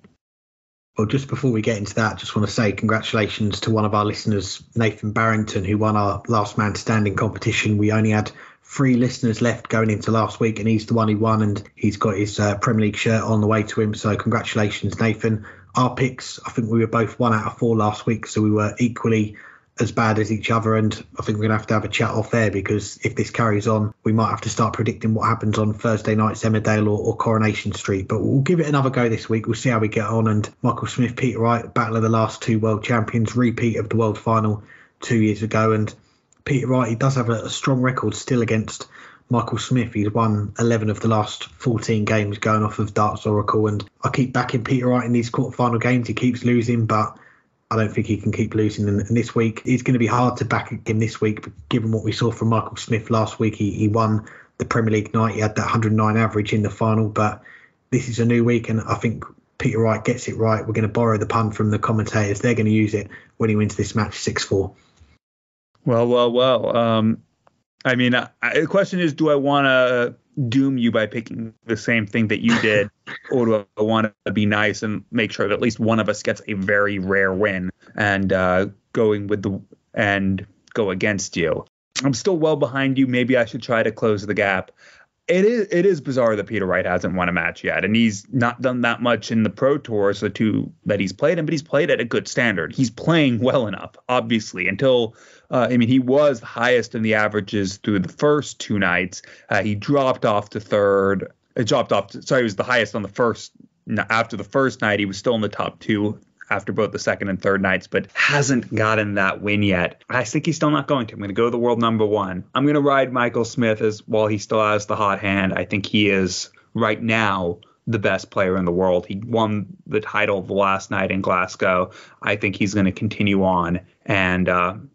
Well, just before we get into that, I just want to say congratulations to one of our listeners, Nathan Barrington, who won our last man standing competition. We only had 3 listeners left going into last week, and he's the one who won, and he's got his Premier League shirt on the way to him. So congratulations, Nathan. Our picks, I think we were both 1 out of 4 last week, so we were equally as bad as each other, and I think we're going to have a chat off air, because if this carries on, we might have to start predicting what happens on Thursday night's Emmerdale or Coronation Street. But we'll give it another go this week. We'll see how we get on. And Michael Smith, Peter Wright, battle of the last 2 world champions, repeat of the world final 2 years ago. And Peter Wright, he does have a strong record still against Michael Smith. He's won 11 of the last 14 games going off of Darts Oracle. And I keep backing Peter Wright in these quarterfinal games. He keeps losing, but I don't think he can keep losing. And this week, it's going to be hard to back him this week, given what we saw from Michael Smith last week. He won the Premier League night. He had that 109 average in the final. But this is a new week, and I think Peter Wright gets it right. We're going to borrow the pun from the commentators. They're going to use it when he wins this match 6-4. Well. I mean, the question is, do I want to doom you by picking the same thing that you did, or do I want to be nice and make sure that at least one of us gets a very rare win and go against you? I'm still well behind you. Maybe I should try to close the gap. It is bizarre that Peter Wright hasn't won a match yet, and he's not done that much in the Pro Tours, the 2 that he's played in, but he's played at a good standard. He's playing well enough, obviously, until he was the highest in the averages through the first 2 nights. He dropped off to third. He was the highest on the first. After the first night, he was still in the top 2 after both the second and third nights, but hasn't gotten that win yet. I think he's still not going to. I'm going to go to the world number 1. I'm going to ride Michael Smith while he still has the hot hand. I think he is right now the best player in the world. He won the title the last night in Glasgow. I think he's going to continue on and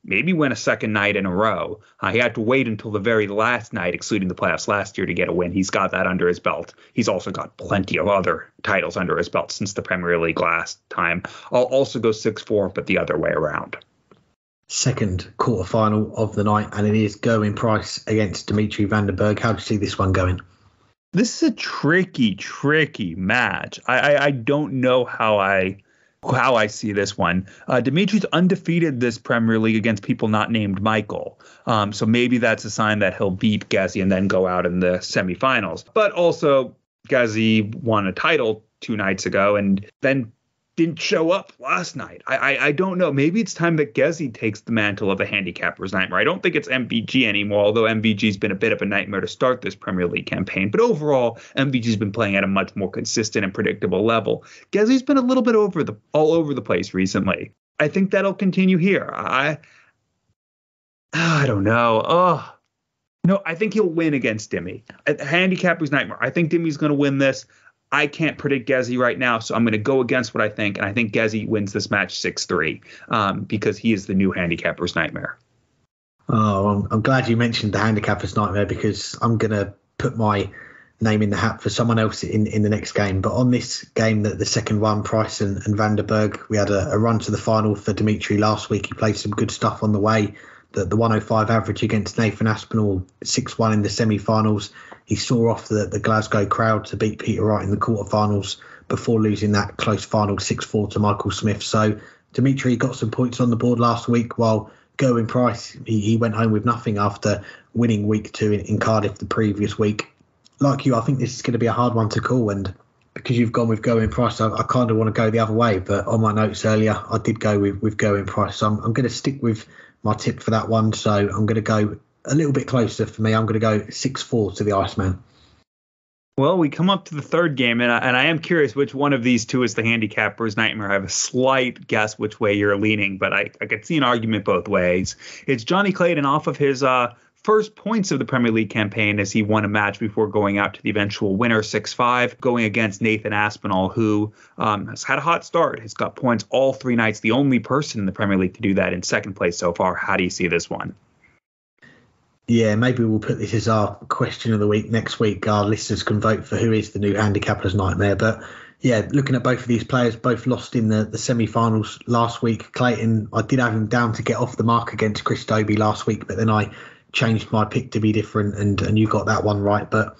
maybe win a second night in a row. He had to wait until the very last night, excluding the playoffs last year, to get a win. He's got that under his belt. He's also got plenty of other titles under his belt since the Premier League last time. I'll also go 6-4, but the other way around. Second quarterfinal of the night, and it is Gerwyn Price against Dimitri Van den Bergh. How do you see this one going? This is a tricky match. I don't know how I see this one. Dimitri's undefeated this Premier League against people not named Michael. So maybe that's a sign that he'll beat Gezi and then go out in the semifinals. But also, Gezi won a title 2 nights ago and then didn't show up last night. I don't know. Maybe it's time that Gezi takes the mantle of a handicapper's nightmare. I don't think it's MVG anymore, although MVG's been a bit of a nightmare to start this Premier League campaign. But overall, MVG's been playing at a much more consistent and predictable level. Gezi's been a little bit all over the place recently. I think that'll continue here. I don't know. No, I think he'll win against Dimi. A handicapper's nightmare. I think Dimi's going to win this. I can't predict Gezi right now, so I'm going to go against what I think, and I think Gezi wins this match 6-3 because he is the new handicapper's nightmare. Oh, I'm glad you mentioned the handicapper's nightmare because I'm going to put my name in the hat for someone else in the next game. But on this game, the second one, Price and Van den Bergh, we had a run to the final for Dimitri last week. He played some good stuff on the way. The 105 average against Nathan Aspinall, 6-1 in the semi-finals. He saw off the Glasgow crowd to beat Peter Wright in the quarterfinals before losing that close final 6-4 to Michael Smith. So Dimitri got some points on the board last week, while Gerwyn Price, he went home with nothing after winning week 2 in Cardiff the previous week. Like you, I think this is going to be a hard one to call, and because you've gone with Gerwyn Price, I kind of want to go the other way. But on my notes earlier, I did go with Gerwyn Price. So I'm going to stick with my tip for that one. So I'm going to go a little bit closer for me. I'm going to go 6-4 to the Iceman. Well, we come up to the third game, and I am curious which one of these two is the handicapper's nightmare. I have a slight guess which way you're leaning, but I could see an argument both ways. It's Johnny Clayton off of his first points of the Premier League campaign as he won a match before going out to the eventual winner 6-5, going against Nathan Aspinall, who has had a hot start. He's got points all 3 nights, the only person in the Premier League to do that, in second place so far. How do you see this one? Yeah, maybe we'll put this as our question of the week next week. Our listeners can vote for who is the new handicapper's nightmare. But yeah, looking at both of these players, both lost in the semi-finals last week. Clayton, I did have him down to get off the mark against Chris Dobie last week, but then I changed my pick to be different, and you got that one right. But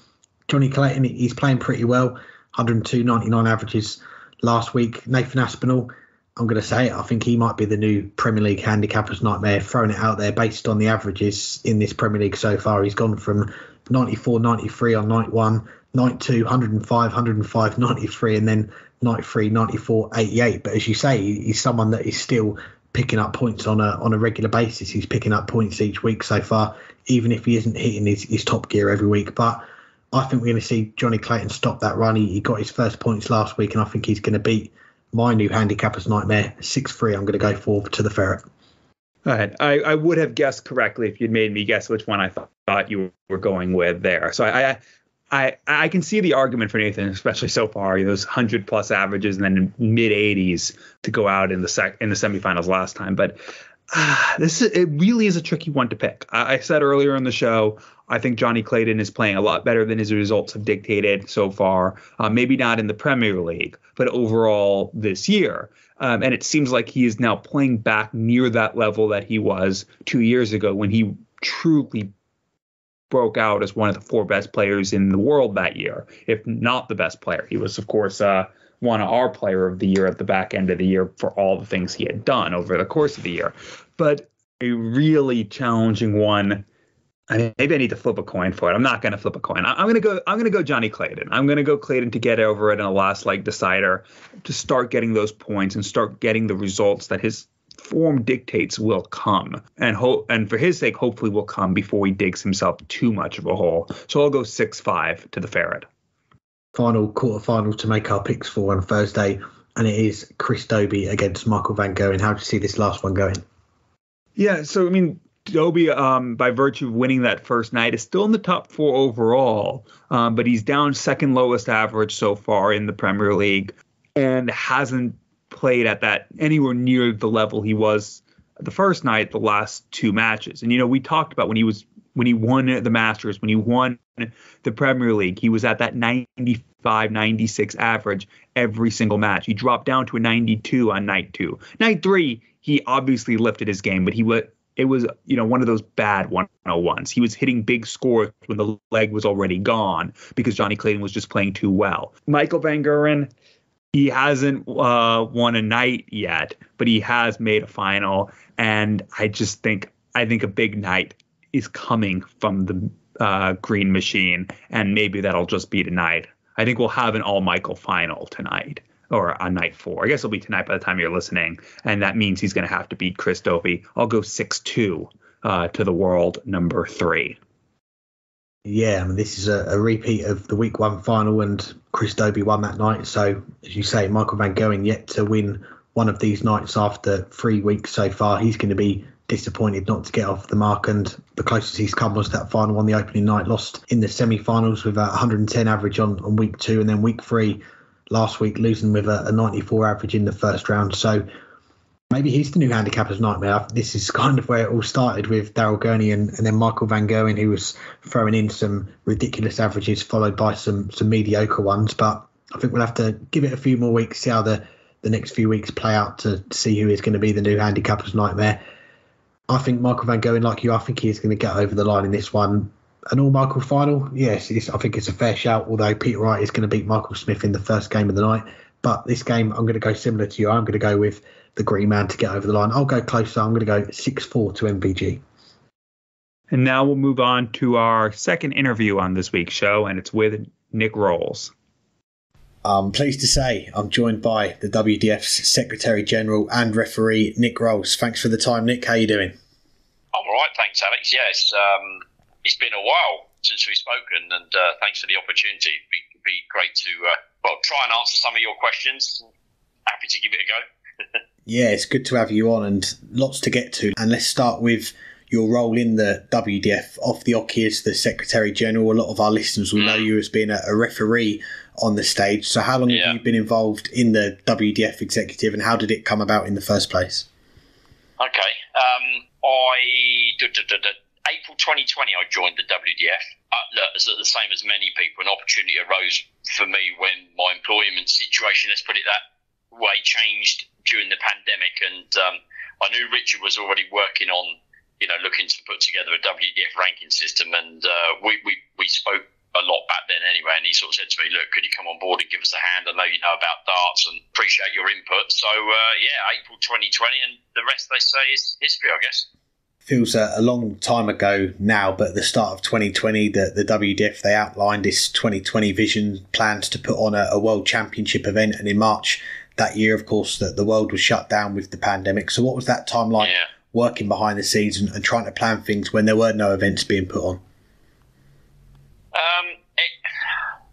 Johnny Clayton, he's playing pretty well. 102.99 averages last week. Nathan Aspinall, I'm going to say it, I think he might be the new Premier League handicapper's nightmare, throwing it out there based on the averages in this Premier League so far. He's gone from 94, 93 on night 1, night 2, 105, 105, 93, and then night 3, 94, 88. But as you say, he's someone that is still picking up points on a regular basis. He's picking up points each week so far, even if he isn't hitting his top gear every week. But I think we're going to see Johnny Clayton stop that run. He got his first points last week, and I think he's going to beat my new handicapper's nightmare 6-3. I'm going to go for to the Ferret. All right. I would have guessed correctly if you'd made me guess which one I thought you were going with there. So I can see the argument for Nathan, especially so far, those 100+ averages and then mid 80s to go out in the semifinals last time. But it really is a tricky one to pick. I said earlier in the show, I think Johnny Clayton is playing a lot better than his results have dictated so far. Maybe not in the Premier League, but overall this year. And it seems like he is now playing back near that level that he was 2 years ago when he truly broke out as one of the 4 best players in the world that year, if not the best player. He was, of course, won our player of the year at the back end of the year for all the things he had done over the course of the year. But a really challenging one. Maybe I need to flip a coin for it. I'm not going to flip a coin. I'm going to go Johnny Clayton. I'm going to go Clayton to get over it in a last leg decider, to start getting those points and start getting the results that his form dictates will come, and for his sake, hopefully will come before he digs himself too much of a hole. So I'll go 6-5 to the Ferret. Final quarterfinal to make our picks for on Thursday, and it is Chris Dobie against Michael van Gerwen. How do you see this last one going? Yeah, so I mean, Dobie, by virtue of winning that first night, is still in the top 4 overall, but he's down second lowest average so far in the Premier League and hasn't played at that anywhere near the level he was the first night, the last 2 matches. And, we talked about when he won the Masters, when he won the Premier League, he was at that 95, 96 average every single match. He dropped down to a 92 on night 2. Night 3, he obviously lifted his game, but it was one of those bad 101s. He was hitting big scores when the leg was already gone because Johnny Clayton was just playing too well. Michael Van Gerwen, he hasn't won a night yet, but he has made a final, and I think a big night is coming from the Green Machine, and maybe that'll just be tonight. I think we'll have an all-Michael final tonight, or on night 4. I guess it'll be tonight by the time you're listening, and that means he's going to have to beat Chris Dobie. I'll go 6-2 to the world number 3. Yeah, this is a repeat of the week 1 final, and Chris Dobie won that night. So, as you say, Michael Van Gerwen yet to win one of these nights after 3 weeks so far. He's going to be disappointed not to get off the mark, and the closest he's come was that final on the opening night, lost in the semi-finals with a 110 average on week 2, and then week 3 last week losing with a 94 average in the first round. So maybe he's the new handicapper's nightmare. This is kind of where it all started with Daryl Gurney and then Michael Van Gerwen, who was throwing in some ridiculous averages followed by some mediocre ones. But I think we'll have to give it a few more weeks, see how the next few weeks play out to see who is going to be the new handicapper's nightmare. I think Michael Van Gerwen, like you, I think he is going to get over the line in this one. An all-Michael final, yes, I think it's a fair shout, although Peter Wright is going to beat Michael Smith in the first game of the night. But this game, I'm going to go similar to you. I'm going to go with the Green Man to get over the line. I'll go closer. I'm going to go 6-4 to MVG. And now we'll move on to our second interview on this week's show, and it's with Nick Rolls. I'm pleased to say I'm joined by the WDF's Secretary General and referee, Nick Rolls. Thanks for the time, Nick. How are you doing? I'm all right, thanks, Alex. Yes, it's been a while since we've spoken, and thanks for the opportunity. It'd be great to try and answer some of your questions. Happy to give it a go. Yeah, it's good to have you on, and lots to get to. And let's start with your role in the WDF. Off the hockey as the Secretary General, a lot of our listeners will know you as being a referee on the stage. So how long have you been involved in the WDF Executive, and how did it come about in the first place? Okay. April 2020, I joined the WDF. Look, as the same as many people, an opportunity arose for me when my employment situation, let's put it that way, changed during the pandemic. And I knew Richard was already working on, looking to put together a WDF ranking system. And we spoke a lot back then anyway. And he sort of said to me, look, could you come on board and give us a hand? I know you know about darts and appreciate your input. So, April 2020, and the rest, they say, is history, I guess. Feels a long time ago now, but at the start of 2020, the WDF, they outlined this 2020 vision, plans to put on a World Championship event. And in March that year, of course, the world was shut down with the pandemic. So what was that time like, working behind the scenes and trying to plan things when there were no events being put on?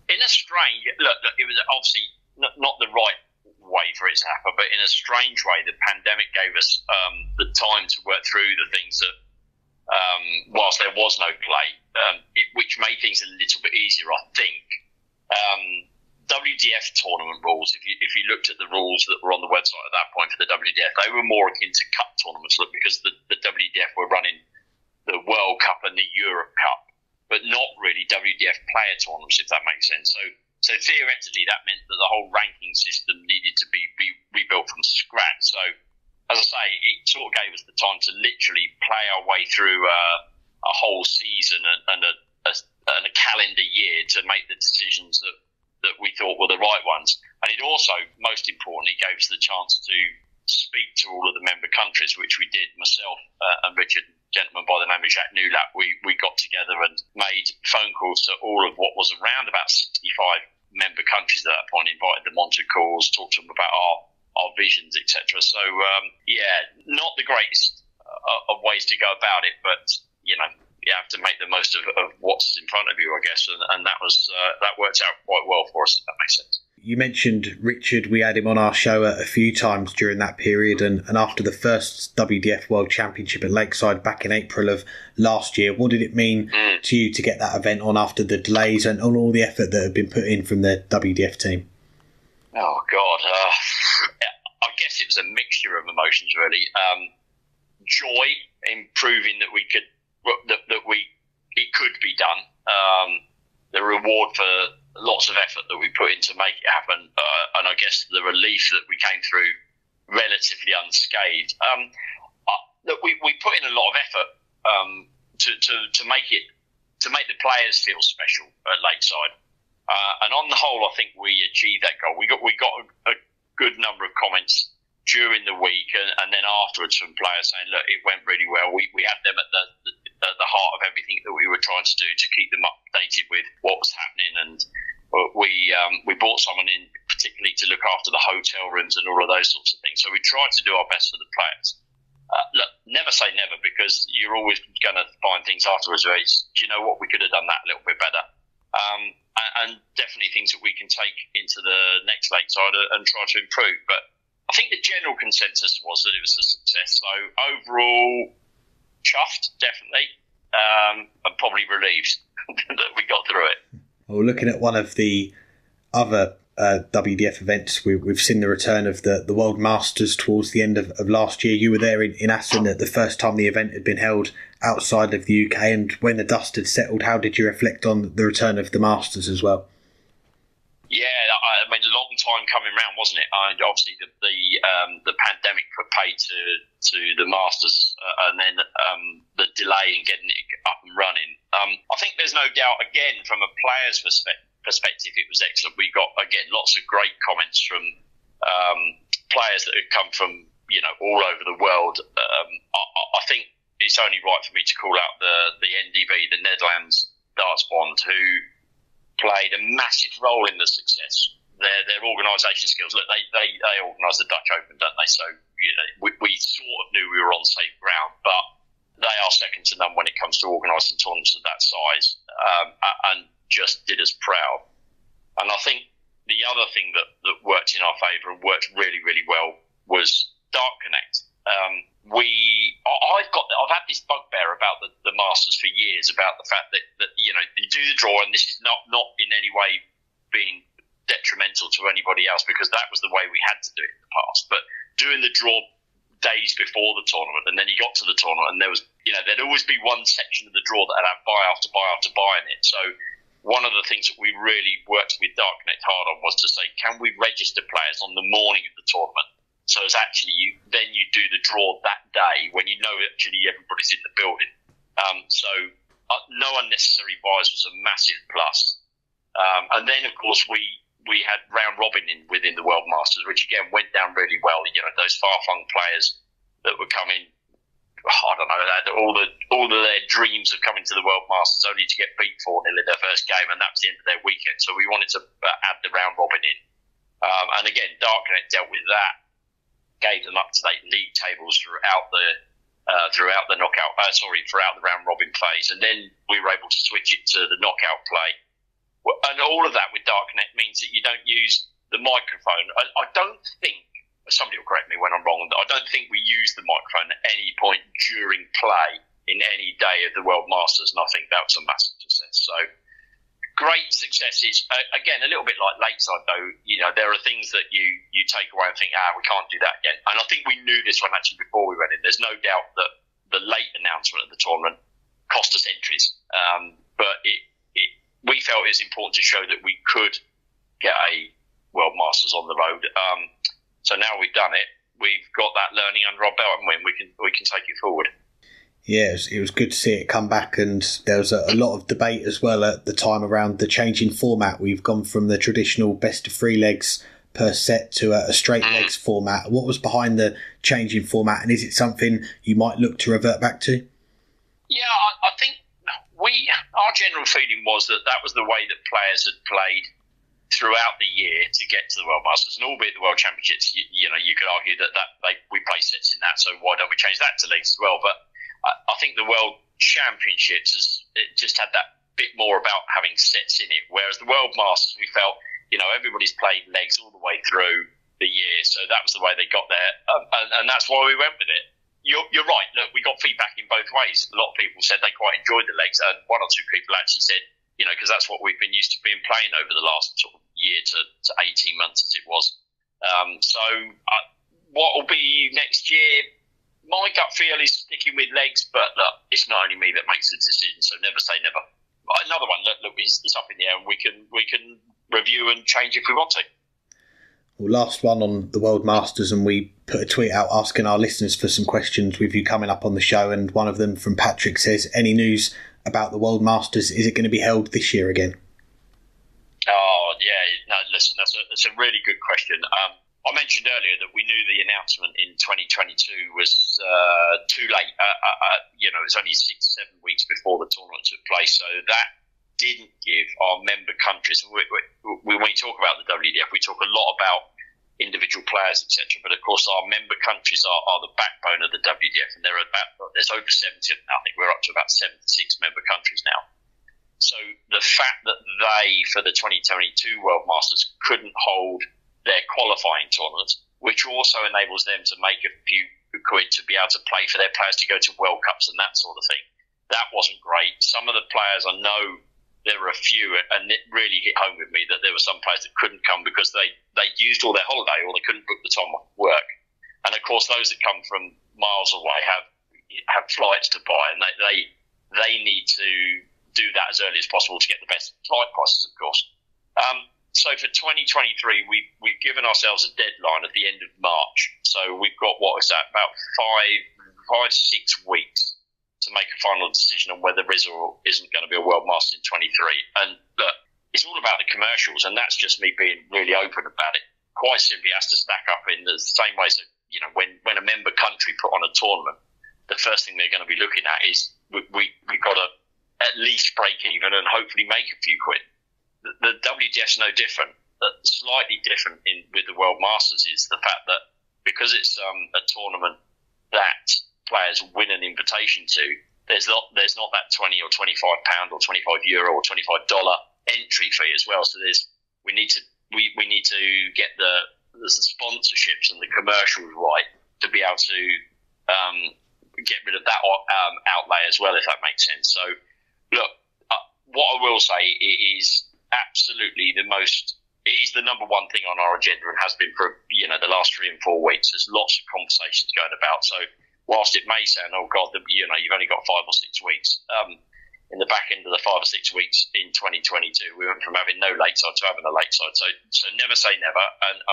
In a strange, look, it was obviously not the right way for it to happen, but in a strange way, the pandemic gave us the time to work through the things that, whilst there was no play, which made things a little bit easier, I think. WDF tournament rules, if you looked at the rules that were on the website at that point for the WDF, they were more akin to cup tournaments, because the WDF were running the World Cup and the Europe Cup, but not really WDF player tournaments, if that makes sense. So theoretically, that meant that the whole ranking system needed to be rebuilt from scratch. So, as I say, it sort of gave us the time to literally play our way through a whole season and a calendar year to make the decisions that we thought were the right ones. And it also, most importantly, gave us the chance to speak to all of the member countries, which we did. Myself and Richard, a gentleman by the name of Jacques Newlap, we got together and made phone calls to all of what was around about 65 member countries at that point, invited them onto calls, talked to them about our visions, etc. So, not the greatest of ways to go about it, but, you have to make the most of what's in front of you, I guess, and that worked out quite well for us, if that makes sense. You mentioned Richard. We had him on our show a few times during that period, and after the first WDF World Championship at Lakeside back in April of last year, what did it mean to you to get that event on after the delays and on all the effort that had been put in from the WDF team? Oh God, I guess it was a mixture of emotions, really. Joy in proving that it could be done. The reward for lots of effort that we put in to make it happen, and I guess the relief that we came through relatively unscathed. That we put in a lot of effort to make the players feel special at Lakeside, and on the whole, I think we achieved that goal. We got a good number of comments during the week and then afterwards from players saying, "Look, it went really well. We had them at the heart of everything that we were trying to do to keep them updated with what was happening, and we brought someone in particularly to look after the hotel rooms and all of those sorts of things. So we tried to do our best for the players. Look, never say never, because you're always going to find things afterwards where do you know what, we could have done that a little bit better, and definitely things that we can take into the next Lakeside and try to improve. But I think the general consensus was that it was a success. So overall, chuffed, definitely, and probably relieved that we got through it. Well, looking at one of the other WDF events, we've seen the return of the World Masters towards the end of last year. You were there in Aston at the first time the event had been held outside of the UK, and when the dust had settled, how did you reflect on the return of the Masters as well? Yeah, I mean, a long time coming round, wasn't it? And obviously, the pandemic put paid to the Masters, and then the delay in getting it up and running. I think there's no doubt, again, from a player's perspective, it was excellent. We got, again, lots of great comments from players that had come from all over the world. I think it's only right for me to call out the NDB, the Netherlands Darts Bond, who played a massive role in the success. Their organisation skills. Look, they organise the Dutch Open, don't they? So we sort of knew we were on safe ground, but they are second to none when it comes to organising tournaments of that size, and just did us proud. And I think the other thing that worked in our favour and worked really, really well was Dart Connect. I've had this bugbear about the Masters for years, about the fact that you do the draw, and this is not in any way being detrimental to anybody else, because that was the way we had to do it in the past. But doing the draw days before the tournament, and then you got to the tournament, and there was there'd always be one section of the draw that had buy after buy after buy in it. So one of the things that we really worked with Dart Connect hard on was to say, can we register players on the morning of the tournament? So it's actually you do the draw that day when actually everybody's in the building. So no unnecessary buys was a massive plus. And then of course we had round robin within the World Masters, which again went down really well. Those far-flung players that were coming, I don't know, they had all of their dreams of coming to the World Masters only to get beat 4-0 in their first game, and that was the end of their weekend. So we wanted to add the round robin in. And again, Dart Connect dealt with that, gave them up-to-date league tables throughout the round robin phase, and then we were able to switch it to the knockout play. And all of that with Dart Connect means that you don't use the microphone. I don't think, somebody will correct me when I'm wrong, I don't think we used the microphone at any point during play in any day of the World Masters, and I think that was a massive success. So great successes. Again, a little bit like Lakeside, though. There are things that you take away and think, we can't do that again. And I think we knew this one actually before we went in. There's no doubt that the late announcement of the tournament cost us entries, but we felt it was important to show that we could get a World Masters on the road. So now we've done it, we've got that learning under our belt, and we can take it forward. Yeah, it was good to see it come back, and there was a lot of debate as well at the time around the changing format. We've gone from the traditional best of 3 legs per set to a straight legs format. What was behind the changing format, and is it something you might look to revert back to? Yeah, I think our general feeling was that was the way that players had played throughout the year to get to the World Masters, and albeit the World Championships, you could argue that we play sets in that, so why don't we change that to legs as well? But I think the World Championships it just had that bit more about having sets in it, whereas the World Masters, we felt everybody's played legs all the way through the year, so that was the way they got there, and that's why we went with it. You're right. Look, we got feedback in both ways. A lot of people said they quite enjoyed the legs, and one or two people actually said, because that's what we've been used to being playing over the last sort of year to 18 months as it was. What will be next year? My gut feel is sticking with legs, but look, it's not only me that makes the decision, so never say never. But another one, look, it's up in the air, and we can review and change if we want to. Well, last one on the World Masters, and we put a tweet out asking our listeners for some questions with you coming up on the show, and one of them from Patrick says, any news about the World Masters? Is it going to be held this year again? Oh, yeah. No, listen, that's a really good question. I mentioned earlier that we knew the announcement in 2022 was too late. It was only 6-7 weeks before the tournament took place, so that didn't give our member countries. When we talk about the WDF, we talk a lot about individual players, etc. But of course, our member countries are the backbone of the WDF, and there's over 70 of them now. I think we're up to about 76 member countries now. So the fact that they, for the 2022 World Masters, couldn't hold their qualifying tournaments, which also enables them to make a few quid to be able to play for their players to go to World Cups and that sort of thing, that wasn't great. Some of the players, I know there were a few, and it really hit home with me that there were some players that couldn't come because they used all their holiday or they couldn't book the time off work. And of course, those that come from miles away have flights to buy, and they need to do that as early as possible to get the best flight prices, of course. So for 2023, we've given ourselves a deadline at the end of March. So we've got, about 5-6 weeks to make a final decision on whether there is or isn't going to be a World Master in 23. And look, it's all about the commercials, and that's just me being really open about it. Quite simply, it has to stack up in the same way. So, when a member country put on a tournament, the first thing they're going to be looking at is we've got to at least break even and hopefully make a few quid. The WDF's no different. Slightly different with the World Masters is the fact that because it's a tournament that players win an invitation to, there's not that £20 or £25 or €25 or $25 entry fee as well. So we need to get the sponsorships and the commercials right to be able to get rid of that outlay as well, if that makes sense. So look, what I will say is absolutely it is the number one thing on our agenda and has been for the last 3 and 4 weeks. There's lots of conversations going about. So whilst it may sound, oh God, you've only got 5 or 6 weeks, in the back end of the 5 or 6 weeks in 2022, we went from having no late side to having a late side. So never say never,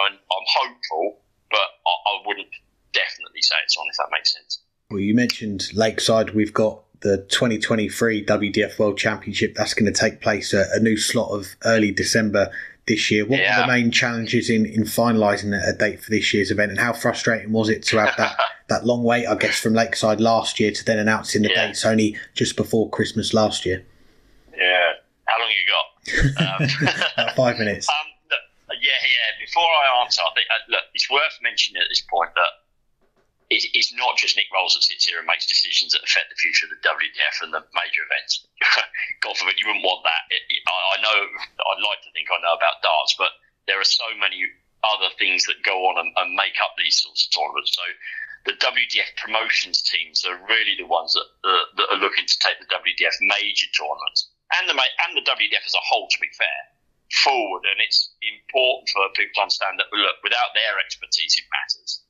and I'm hopeful, but I wouldn't definitely say it's on, if that makes sense. Well, you mentioned Lakeside. We've got the 2023 WDF World Championship. That's going to take place a new slot of early December this year. What were the main challenges in finalising a date for this year's event, and how frustrating was it to have that long wait, I guess, from Lakeside last year to then announcing the dates only just before Christmas last year? Yeah. How long you got? About 5 minutes. Before I answer, I think, look, it's worth mentioning at this point that it's not just Nick Rolls that sits here and makes decisions that affect the future of the WDF and the major events. God forbid, you wouldn't want that. I know, I'd like to think I know about darts, but there are so many other things that go on and make up these sorts of tournaments. So the WDF promotions teams are really the ones that are looking to take the WDF major tournaments and the WDF as a whole, to be fair, forward. And it's important for people to understand that, look, without their expertise in matters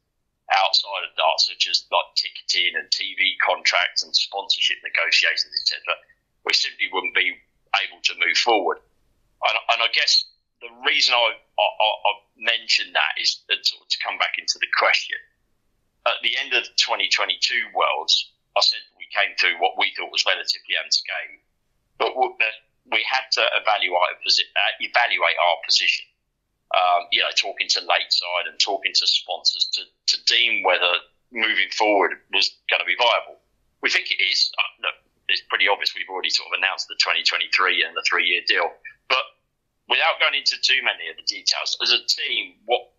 outside of darts, such as like ticketing and TV contracts and sponsorship negotiations, etc., we simply wouldn't be able to move forward. And I guess the reason I mentioned that is sort of to come back into the question. At the end of the 2022 Worlds, I said we came through what we thought was relatively unscathed, but we had to evaluate our position. Talking to Lakeside and talking to sponsors to deem whether moving forward was going to be viable. We think it is. Look, it's pretty obvious. We've already sort of announced the 2023 and the 3-year deal. But without going into too many of the details, as a team, what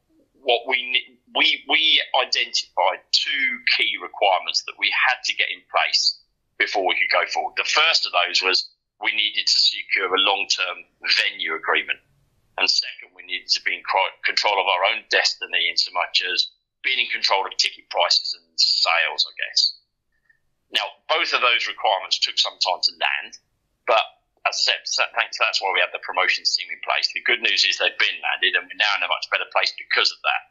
we identified 2 key requirements that we had to get in place before we could go forward. The first of those was we needed to secure a long-term venue agreement. And second, we needed to be in control of our own destiny in so much as being in control of ticket prices and sales, I guess. Now, both of those requirements took some time to land, but as I said, that's why we have the promotions team in place. The good news is they've been landed, and we're now in a much better place because of that.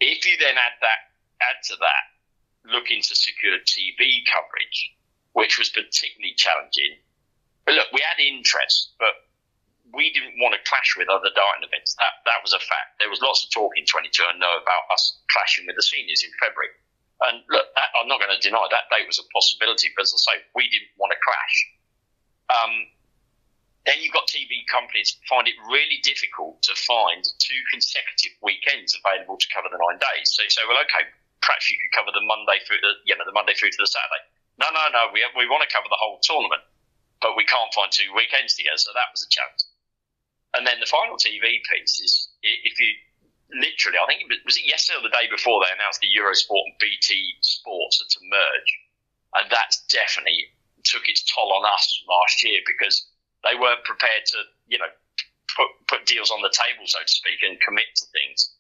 If you then add to that, looking to secure TV coverage, which was particularly challenging. But look, we had interest, but we didn't want to clash with other darting events. That was a fact. There was lots of talk in 22, I know, about us clashing with the seniors in February. And look, I'm not going to deny that date was a possibility, but as I say, we didn't want to clash. Then you've got TV companies find it really difficult to find 2 consecutive weekends available to cover the 9 days. So you say, well, okay, perhaps you could cover the Monday through to the Saturday. No, we want to cover the whole tournament, but we can't find 2 weekends together. So that was a challenge. And then the final TV piece is, if you literally, I think was it yesterday or the day before, they announced the Eurosport and BT Sports are to merge, and that's definitely took its toll on us last year because they weren't prepared to, put deals on the table, so to speak, and commit to things.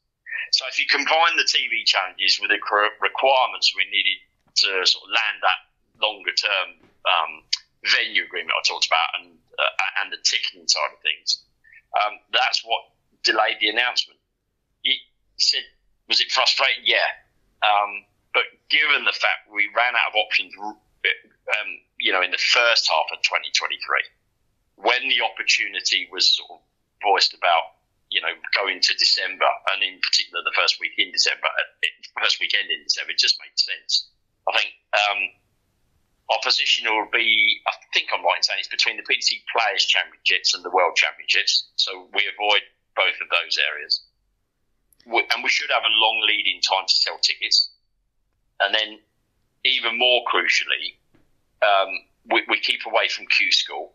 So if you combine the TV challenges with the requirements we needed to sort of land that longer-term venue agreement I talked about and the ticketing side of things, that's what delayed the announcement. He said, was it frustrating? Yeah. But given the fact we ran out of options, in the first half of 2023, when the opportunity was sort of voiced about, going to December, and in particular the first weekend in December, it just made sense. I think our position will be, I think I'm right in saying it's between the PDC Players Championships and the World Championships, so we avoid both of those areas. And we should have a long lead-in time to sell tickets. And then, even more crucially, we keep away from Q School.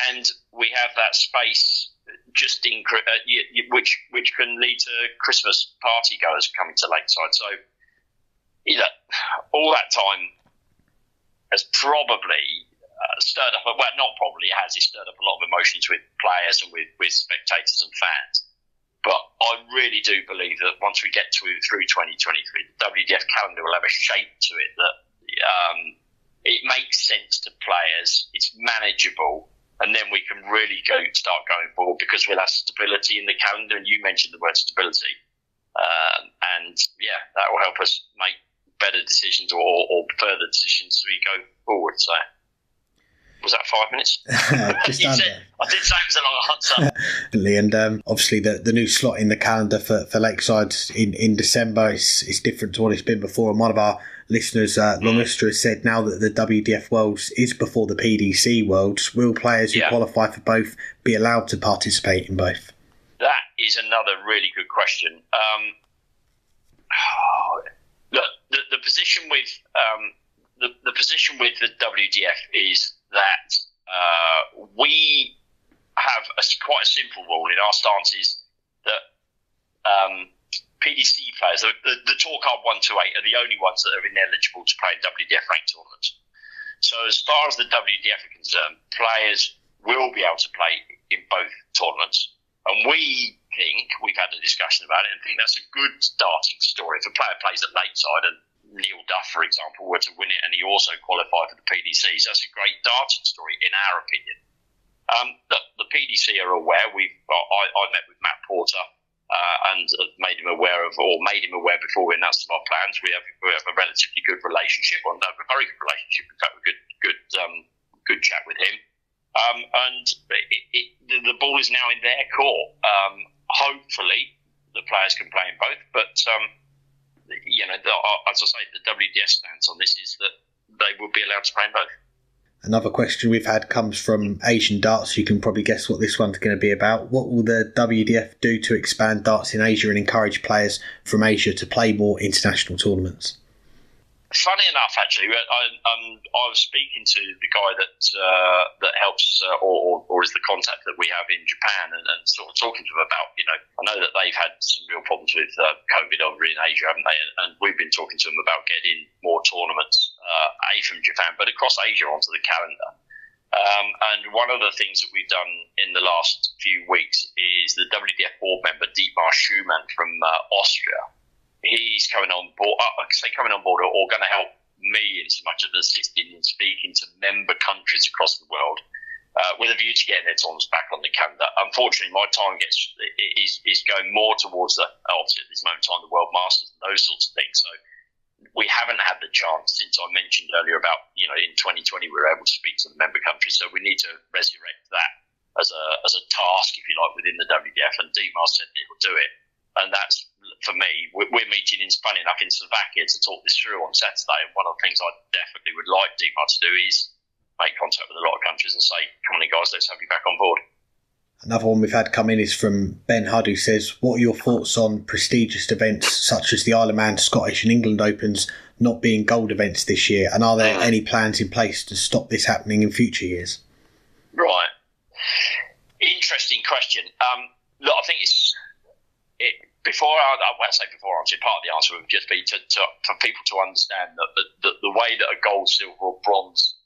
And we have that space just which can lead to Christmas party goers coming to Lakeside. So, all that time has probably stirred up, well, not probably, it has stirred up a lot of emotions with players and with spectators and fans. But I really do believe that once we get through 2023, the WDF calendar will have a shape to it that it makes sense to players, it's manageable, and then we can really start going forward because we'll have stability in the calendar, and you mentioned the word stability. That will help us make better decisions or further decisions as we go forward. So, was that 5 minutes? Just under. I did say it was a long answer. And obviously the new slot in the calendar for Lakeside in December is different to what it's been before. And one of our listeners, Longester, has said now that the WDF Worlds is before the PDC Worlds, will players who qualify for both be allowed to participate in both? That is another really good question. Look, the position with the position with the WDF is that we have quite a simple rule in our stance is that PDC players, the Tour Card 128, are the only ones that are ineligible to play in WDF ranked tournaments. So as far as the WDF are concerned, players will be able to play in both tournaments. And we think, we've had a discussion about it, and think that's a good starting story. If a player plays at Lakeside and Neil Duff, for example, were to win it and he also qualified for the PDCs, that's a great darting story, in our opinion. The PDC are aware. I met with Matt Porter and made him aware before we announced our plans. We have a relatively good relationship, a very good relationship. In fact, a good chat with him. And the ball is now in their court. Hopefully, the players can play in both, but as I say, the WDF stance on this is that they will be allowed to play in both. Another question we've had comes from Asian Darts. You can probably guess what this one's going to be about. What will the WDF do to expand darts in Asia and encourage players from Asia to play more international tournaments? Funny enough, actually, I was speaking to the guy that helps or is the contact that we have in Japan, and sort of talking to him about, I know that they've had some real problems with COVID over in Asia, haven't they? And we've been talking to them about getting more tournaments, from Japan, but across Asia onto the calendar. And one of the things that we've done in the last few weeks is the WDF board member, Dietmar Schumann from Austria. He's coming on board, coming on board or going to help me in so much of assisting in speaking to member countries across the world with a view to getting their tournaments back on the calendar. Unfortunately, my time is going more towards obviously at this moment in time, the World Masters and those sorts of things. So we haven't had the chance, since I mentioned earlier about, in 2020 we were able to speak to the member countries. So we need to resurrect that as a task, if you like, within the WDF. And Dietmar said he'll do it. And that's, for me, we're meeting funny enough in Slovakia to talk this through on Saturday. And one of the things I definitely would like Dietmar to do is make contact with a lot of countries and say, come on in guys, let's have you back on board. Another one we've had come in is from Ben Hudd, who says, what are your thoughts on prestigious events such as the Isle of Man, Scottish and England Opens not being gold events this year? And are there any plans in place to stop this happening in future years? Right. Interesting question. Look, I think before I answer, part of the answer would just be for people to understand that the way that a gold, silver or bronze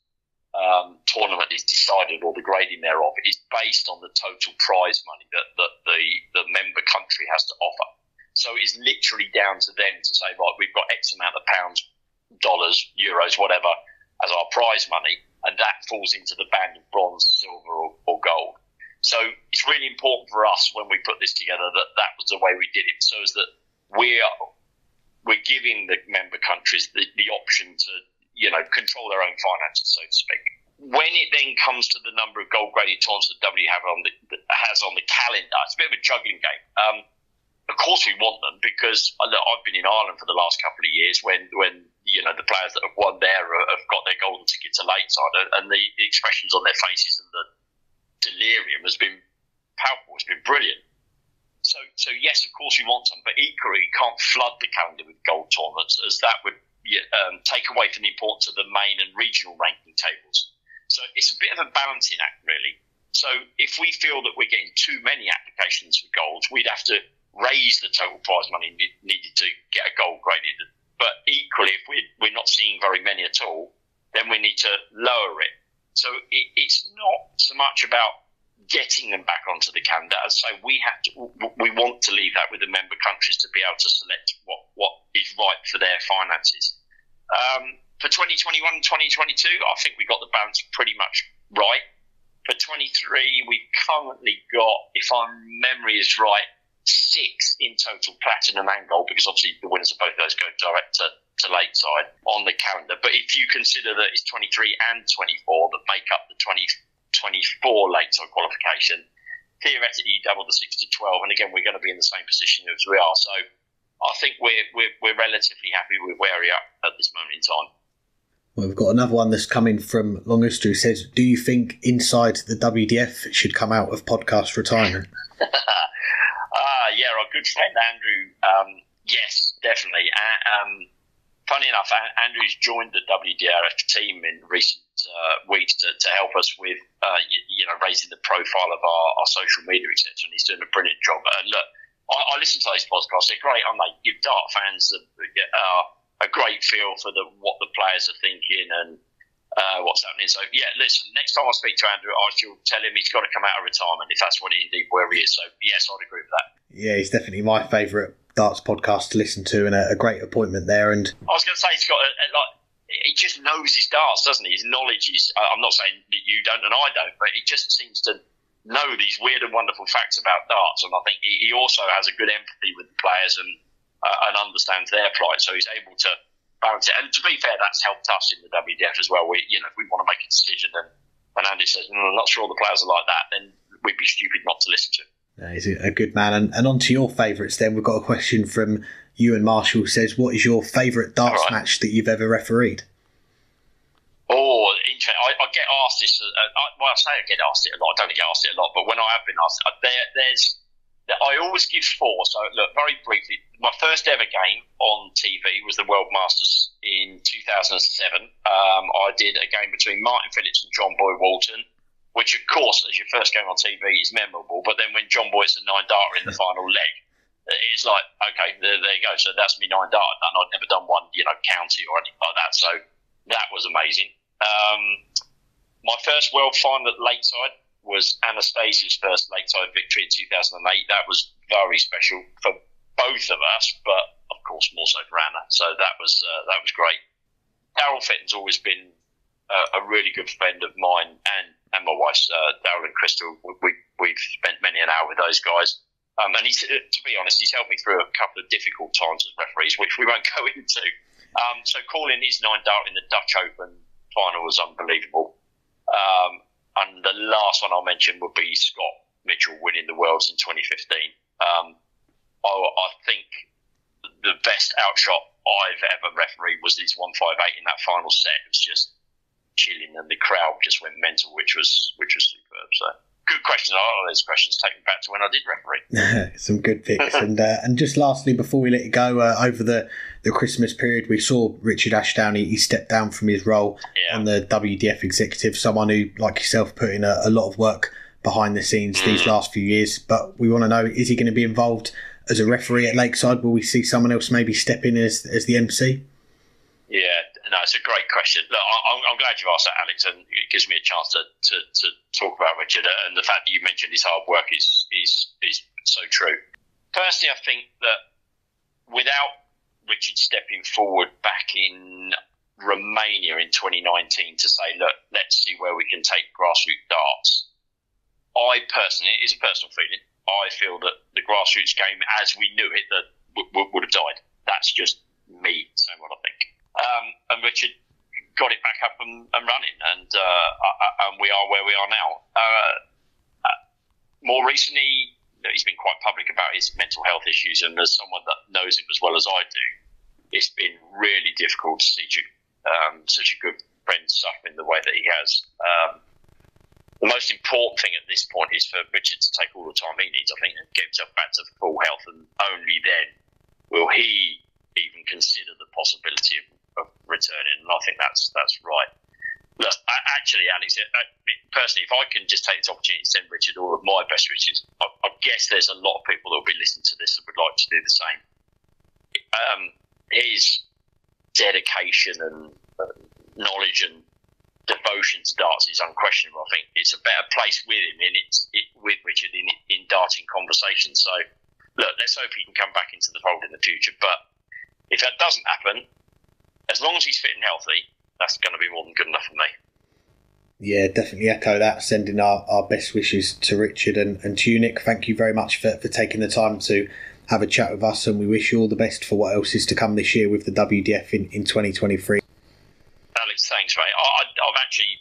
tournament is decided, or the grading thereof, is based on the total prize money that the member country has to offer. So it's literally down to them to say, right, we've got X amount of pounds, dollars, euros, whatever, as our prize money, and that falls into the band of bronze, silver or gold. So it's really important for us when we put this together that was the way we did it, so as that we're giving the member countries the option to control their own finances, so to speak. When it then comes to the number of gold-graded tournaments that W has on the calendar, it's a bit of a juggling game. Of course we want them, because I've been in Ireland for the last couple of years when the players that have won there have got their golden ticket to late side, and the expressions on their faces and the delirium has been palpable. It's been brilliant. So yes, of course we want them, but equally you can't flood the calendar with gold tournaments, as that would take away from the importance of the main and regional ranking tables. So it's a bit of a balancing act, really. So if we feel that we're getting too many applications for golds, we'd have to raise the total prize money needed to get a gold graded. But equally, if we're not seeing very many at all, then we need to lower it. So it's not so much about getting them back onto the calendar. As I say, we want to leave that with the member countries to be able to select what is right for their finances. For 2021 and 2022, I think we got the balance pretty much right. For 23, we've currently got, if my memory is right, 6 in total platinum and gold, because obviously the winners of both of those go direct to late side on the calendar. But if you consider that it's 23 and 24 that make up the 2024 late side qualification, theoretically you double the 6 to 12, and again we're going to be in the same position as we are. So I think we're relatively happy with where we are at this moment in time. Well, we've got another one that's coming from Longuster, who says, do you think Inside the WDF should come out of podcast retirement? Yeah, our good friend Andrew, yes, definitely. Funny enough, Andrew's joined the WDF team in recent weeks to help us with raising the profile of our social media, etc. And he's doing a brilliant job. And look, I listen to those podcasts; they're great, aren't they? Give dart fans a great feel for what the players are thinking and what's happening. So yeah, listen, next time I speak to Andrew, I shall tell him he's got to come out of retirement if that's where he is. So yes, I'd agree with that. Yeah, he's definitely my favourite darts podcast to listen to, and a great appointment there. And I was going to say, he's got he just knows his darts, doesn't he? His knowledge is, I'm not saying that you don't and I don't, but he just seems to know these weird and wonderful facts about darts. And I think he also has a good empathy with the players and understands their plight, so he's able to balance it. And to be fair, that's helped us in the WDF as well. If we want to make a decision and Andy says, I'm not sure all the players are like that, then we'd be stupid not to listen to him. He's a good man. And on to your favourites then. We've got a question from Ewan Marshall, who says, what is your favourite darts match that you've ever refereed? Oh, interesting. I get asked this. I say I get asked it a lot. I don't get asked it a lot, but when I have been asked, I always give 4. So look, very briefly, my first ever game on TV was the World Masters in 2007. I did a game between Martin Phillips and John Boy Walton, which of course, as your first game on TV, is memorable. But then when John Boy's a 9-darter in the final leg, it's like, okay, there you go. So that's me 9-darter, and I'd never done one, county or anything like that. So that was amazing. My first world final at Lakeside was Anastasia's first Lakeside victory in 2008. That was very special for both of us, but of course more so for Anna. So that was great. Daryl Fitton's always been a really good friend of mine and my wife's. Daryl and Crystal, we've spent many an hour with those guys. And he's, to be honest, he's helped me through a couple of difficult times as referees, which we won't go into. So calling his 9 dart in the Dutch Open final was unbelievable. And the last one I'll mention would be Scott Mitchell winning the Worlds in 2015. I think the best outshot I've ever refereed was his 158 in that final set. It was just chilling, and the crowd just went mental, which was superb. So good question. All those questions take me back to when I did referee. Some good picks. And just lastly, before we let you go, over the Christmas period, we saw Richard Ashdown. He stepped down from his role on the WDF Executive, someone who, like yourself, put in a lot of work behind the scenes these last few years. But we want to know, is he going to be involved as a referee at Lakeside? Will we see someone else maybe step in as the MC? Yeah, no, it's a great question. Look, I'm glad you've asked that, Alex, and it gives me a chance to talk about Richard, and the fact that you mentioned his hard work is so true. Personally, I think that without Richard stepping forward back in Romania in 2019 to say, look, let's see where we can take grassroots darts, I personally, it is a personal feeling, I feel that the grassroots game as we knew it would have died. That's just me saying what I think. And Richard got it back up and running, and we are where we are now. More recently, he's been quite public about his mental health issues, and as someone that knows him as well as I do, it's been really difficult to see such a good friend suffering the way that he has. The most important thing at this point is for Richard to take all the time he needs, I think, and get himself back to full health, and only then will he even consider the possibility of returning, and I think that's right. Look, actually, Alex, personally, if I can just take this opportunity to send Richard all of my best wishes, I guess there's a lot of people that will be listening to this that would like to do the same. His dedication and knowledge and devotion to darts is unquestionable. I think it's a better place with him with Richard in darting conversations. So, look, let's hope he can come back into the fold in the future. But if that doesn't happen, as long as he's fit and healthy, that's going to be more than good enough for me. Yeah, definitely echo that. Sending our best wishes to Richard and to you, Nick. Thank you very much for taking the time to have a chat with us, and we wish you all the best for what else is to come this year with the WDF in 2023. Alex, thanks, mate. I've actually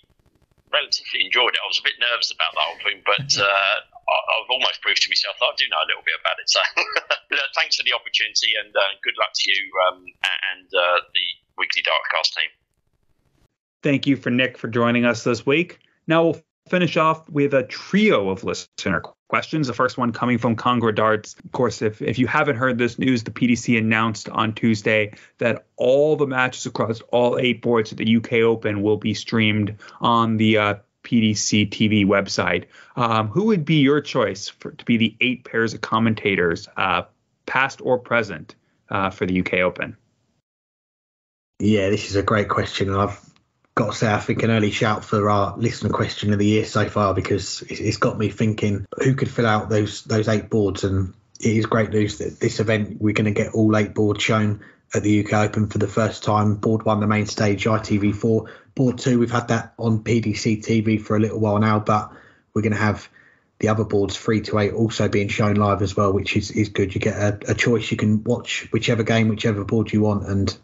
relatively enjoyed it. I was a bit nervous about the whole thing, but I've almost proved to myself that I do know a little bit about it. So thanks for the opportunity, and good luck to you and the weekly Dartscast team. Thank you for Nick for joining us this week. Now we'll finish off with a trio of listener questions. The first one coming from Congra Darts. Of course, if you haven't heard this news, the PDC announced on Tuesday that all the matches across all 8 boards at the UK Open will be streamed on the PDC TV website. Who would be your choice to be the 8 pairs of commentators, past or present, for the UK Open? Yeah, this is a great question. I've got to say, I think an early shout for our listener question of the year so far, because it's got me thinking who could fill out those 8 boards. And it is great news that this event, we're going to get all 8 boards shown at the UK Open for the first time. Board 1, the main stage, ITV4. Board 2, we've had that on PDC TV for a little while now, but we're going to have the other boards 3 to 8 also being shown live as well, which is good. You get a choice. You can watch whichever game, whichever board you want, and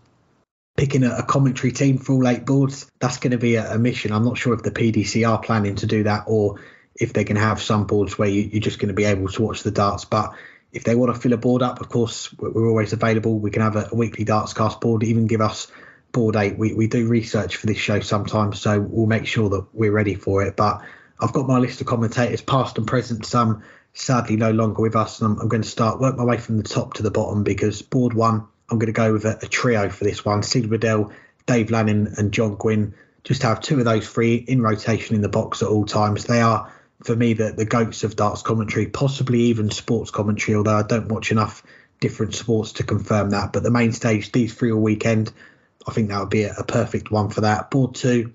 picking a commentary team for all 8 boards, that's going to be a mission. I'm not sure if the PDC are planning to do that, or if they're going to have some boards where you're just going to be able to watch the darts. But if they want to fill a board up, of course, we're always available. We can have a weekly Dartscast board, even give us board 8. We do research for this show sometimes, so we'll make sure that we're ready for it. But I've got my list of commentators, past and present, some sadly no longer with us, and I'm going to work my way from the top to the bottom, because board 1, I'm going to go with a trio for this one. Sid Waddell, Dave Lanning and John Gwynn. Just have 2 of those 3 in rotation in the box at all times. They are, for me, the goats of darts commentary, possibly even sports commentary, although I don't watch enough different sports to confirm that. But the main stage, these 3 all weekend, I think that would be a perfect one for that. Board 2,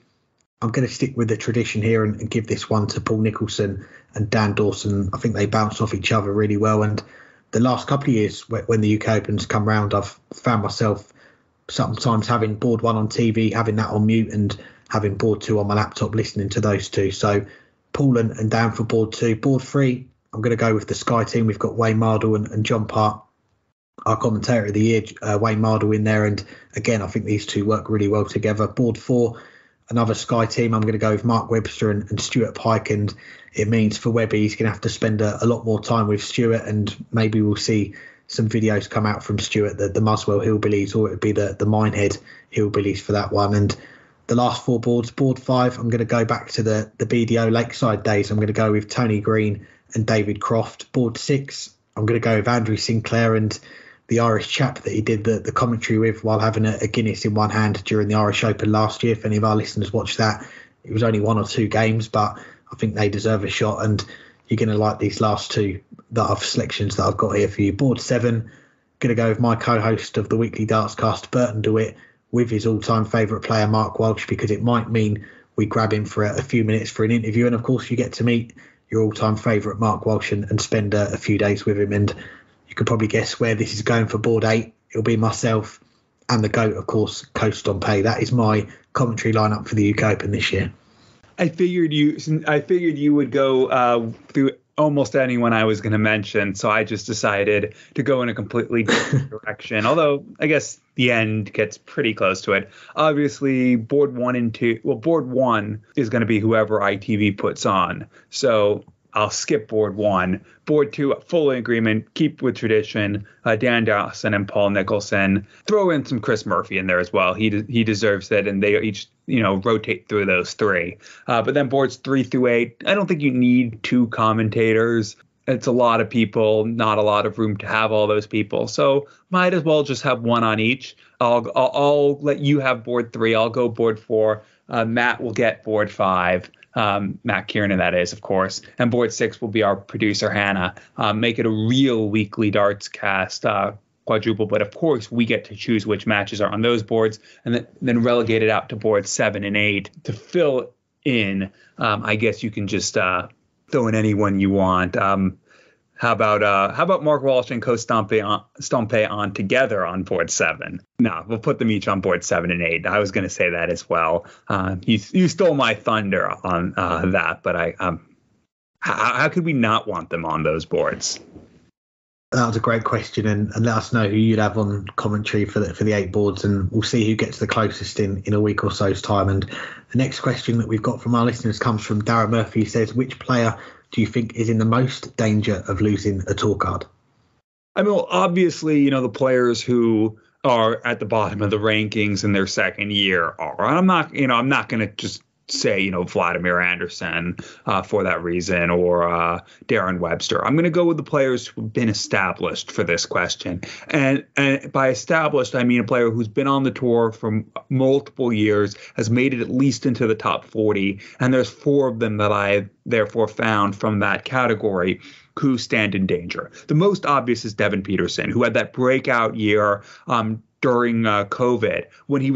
I'm going to stick with the tradition here and give this one to Paul Nicholson and Dan Dawson. I think they bounce off each other really well. And the last couple of years when the UK Opens come round, I've found myself sometimes having board 1 on TV, having that on mute, and having board 2 on my laptop, listening to those two. So Paul and Dan for board 2. Board 3, I'm going to go with the Sky team. We've got Wayne Mardle and John Part, our commentator of the year, Wayne Mardle in there. And again, I think these two work really well together. Board 4, another Sky team. I'm going to go with Mark Webster and Stuart Pike. And it means for Webby, he's going to have to spend a lot more time with Stuart. And maybe we'll see some videos come out from Stuart, the Muswell Hillbillies, or it would be the Minehead Hillbillies for that one. And the last 4 boards, board 5, I'm going to go back to the BDO Lakeside days. I'm going to go with Tony Green and David Croft. Board 6, I'm going to go with Andrew Sinclair and the Irish chap that he did the commentary with while having a Guinness in one hand during the Irish Open last year. If any of our listeners watched that, it was only 1 or 2 games, but I think they deserve a shot. And you're going to like these last 2 selections that I've got here for you. Board 7, going to go with my co-host of the weekly Dartscast, Burton DeWitt, with his all-time favourite player, Mark Walsh, because it might mean we grab him for a few minutes for an interview. And, of course, you get to meet your all-time favourite Mark Walsh and spend a few days with him. And you could probably guess where this is going for board 8. It'll be myself and the GOAT, of course, Coast on Pay. That is my commentary lineup for the UK Open this year. I figured you would go through almost anyone I was going to mention, so I just decided to go in a completely different direction. Although I guess the end gets pretty close to it. Obviously, board 1 and 2. Well, board 1 is going to be whoever ITV puts on. So I'll skip board 1. Board 2, full agreement, keep with tradition. Dan Dawson and Paul Nicholson. Throw in some Chris Murphy in there as well. He deserves it, and they each rotate through those 3. But then boards 3 through 8, I don't think you need 2 commentators. It's a lot of people, not a lot of room to have all those people. So might as well just have 1 on each. I'll let you have board 3. I'll go board 4. Matt will get board 5. Matt Kiernan, that is, of course. And board 6 will be our producer, Hannah. Make it a real weekly Dartscast quadruple. But, of course, we get to choose which matches are on those boards and then relegate it out to boards 7 and 8 to fill in. I guess you can just throw in anyone you want. How about Mark Walsh and Coast Stompe on together on board 7? No, we'll put them each on board 7 and 8. I was going to say that as well. You stole my thunder on that, but how could we not want them on those boards? That was a great question, and let us know who you'd have on commentary for the 8 boards, and we'll see who gets the closest in a week or so's time. And the next question that we've got from our listeners comes from Darren Murphy. He says, which player do you think is in the most danger of losing a tour card? I mean, well, obviously, the players who are at the bottom of the rankings in their second year are. I'm not going to just say, Vladimir Anderson for that reason, or Darren Webster. I'm going to go with the players who've been established for this question. And by established, I mean a player who's been on the tour for multiple years, has made it at least into the top 40. And there's 4 of them that I therefore found from that category who stand in danger. The most obvious is Devin Peterson, who had that breakout year during COVID, when he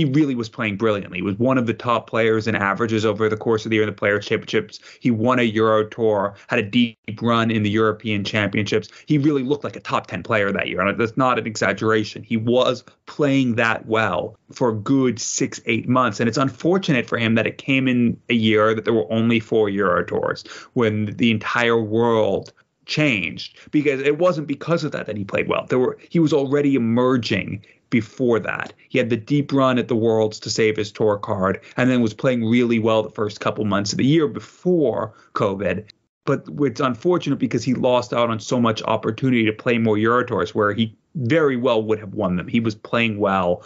really was playing brilliantly. He was one of the top players in averages over the course of the year in the Players' Championships. He won a Euro Tour, had a deep run in the European Championships. He really looked like a top 10 player that year, and that's not an exaggeration. He was playing that well for a good 6-8 months, and it's unfortunate for him that it came in a year that there were only 4 Euro Tours, when the entire world changed, because it wasn't because of that he played well. He was already emerging before that. He had the deep run at the Worlds to save his tour card, and then was playing really well the first couple months of the year before COVID. But it's unfortunate because he lost out on so much opportunity to play more Euro Tours, where he very well would have won them. He was playing well,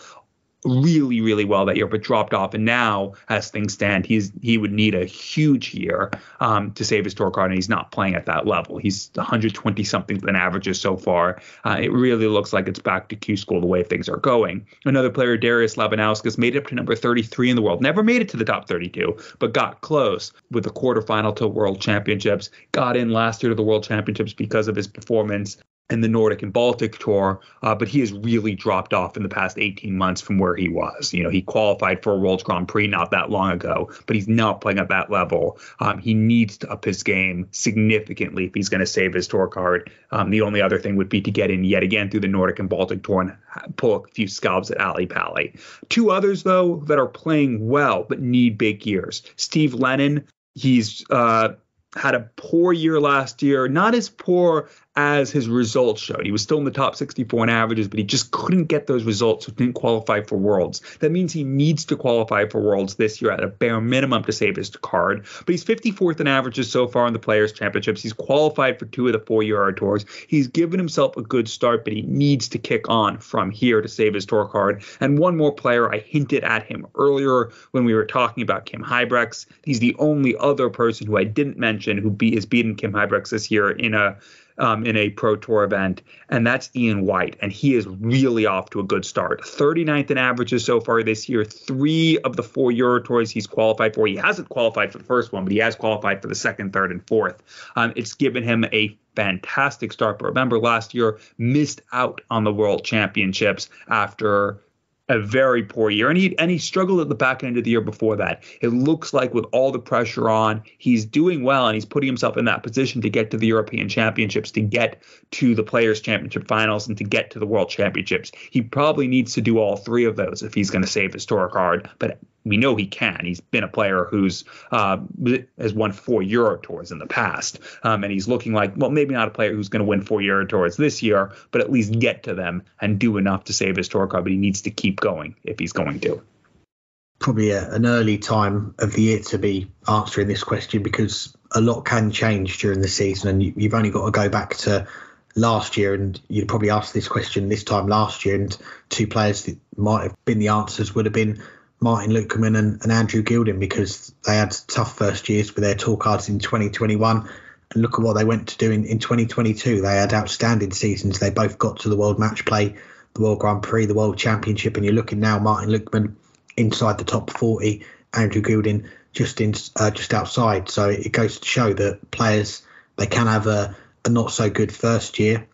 really, really well that year, but dropped off. And now, as things stand, he would need a huge year to save his tour card, and he's not playing at that level. He's 120 something than averages so far. It really looks like it's back to Q school the way things are going. Another player, Darius Labanauskas, made it up to number 33 in the world. Never made it to the top 32, but got close with the quarterfinal to World Championships. Got in last year to the World Championships because of his performance in the Nordic and Baltic Tour, but he has really dropped off in the past 18 months from where he was. He qualified for a World's Grand Prix not that long ago, but he's not playing at that level. He needs to up his game significantly if he's going to save his tour card. The only other thing would be to get in yet again through the Nordic and Baltic Tour and pull a few scalps at Ali Pali. Two others, though, that are playing well but need big years. Steve Lennon, he's had a poor year last year, not as poor as his results showed. He was still in the top 64 in averages, but he just couldn't get those results, so didn't qualify for Worlds. That means he needs to qualify for Worlds this year at a bare minimum to save his card. But he's 54th in averages so far in the Players' Championships. He's qualified for 2 of the 4 Euro Tours. He's given himself a good start, but he needs to kick on from here to save his tour card. And one more player, I hinted at him earlier when we were talking about Kim Huybrechts. He's the only other person who I didn't mention who has beaten Kim Huybrechts this year in a Pro Tour event, and that's Ian White, and he is really off to a good start. 39th in averages so far this year. 3 of the 4 Euro Tours he's qualified for. He hasn't qualified for the first one, but he has qualified for the second, third, and fourth. It's given him a fantastic start, but remember last year missed out on the World Championships after a very poor year, and he struggled at the back end of the year before that. It looks like with all the pressure on, he's doing well, and he's putting himself in that position to get to the European Championships, to get to the Players' Championship finals, and to get to the World Championships. He probably needs to do all 3 of those if he's going to save his tour card, but we know he can. He's been a player who's has won 4 Euro Tours in the past, and he's looking like, well, maybe not a player who's going to win 4 Euro Tours this year, but at least get to them and do enough to save his tour card. But he needs to keep going if he's going to. Probably an early time of the year to be answering this question, because a lot can change during the season, and you've only got to go back to last year, and you'd probably ask this question this time last year, and 2 players that might have been the answers would have been Martin Lukeman and Andrew Gilding, because they had tough first years with their tour cards in 2021. And look at what they went to do in 2022. They had outstanding seasons. They both got to the World Match Play, the World Grand Prix, the World Championship. And you're looking now, Martin Lukeman inside the top 40, Andrew Gilding just outside. So it goes to show that players, they can have a not so good first year,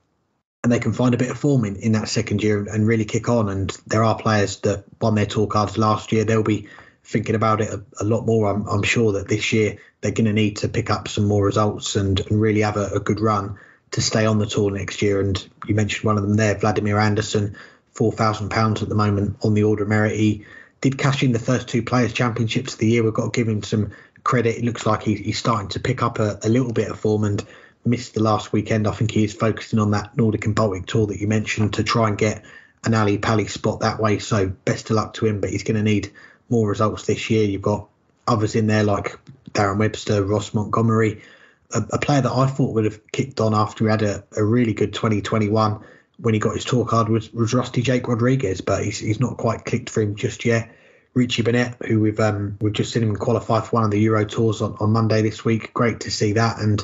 and they can find a bit of form in that second year and really kick on. And there are players that won their tour cards last year. They'll be thinking about it a lot more. I'm sure that this year they're going to need to pick up some more results and really have a good run to stay on the tour next year. And you mentioned one of them there, Vladimir Anderson, £4,000 at the moment on the Order of Merit. He did cash in the first 2 Players' Championships of the year. We've got to give him some credit. It looks like he's starting to pick up a little bit of form, and missed the last weekend. I think he is focusing on that Nordic and Baltic Tour that you mentioned to try and get an Ali Pali spot that way. So best of luck to him, but he's going to need more results this year. You've got others in there like Darren Webster, Ross Montgomery, a player that I thought would have kicked on after he had a really good 2021 when he got his tour card was Rusty Jake Rodriguez, but he's not quite clicked for him just yet. Richie Bennett, who we've just seen him qualify for one of the Euro Tours on Monday this week. Great to see that, and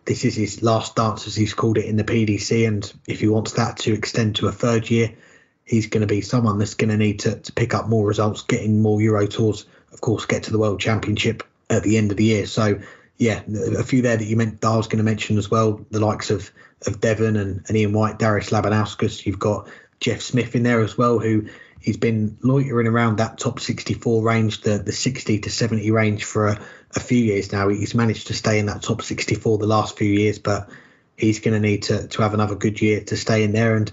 this is his last dance, as he's called it, in the PDC, and if he wants that to extend to a 3rd year, he's going to be someone that's going to need to pick up more results, get in more Euro Tours, of course, get to the World Championship at the end of the year. So, yeah, a few there that I was going to mention as well, the likes of Devon and Ian White, Darius Labanauskas. You've got Jeff Smith in there as well, who he's been loitering around that top 64 range, the 60 to 70 range for a few years now. He's managed to stay in that top 64 the last few years, but he's going to need to have another good year to stay in there, and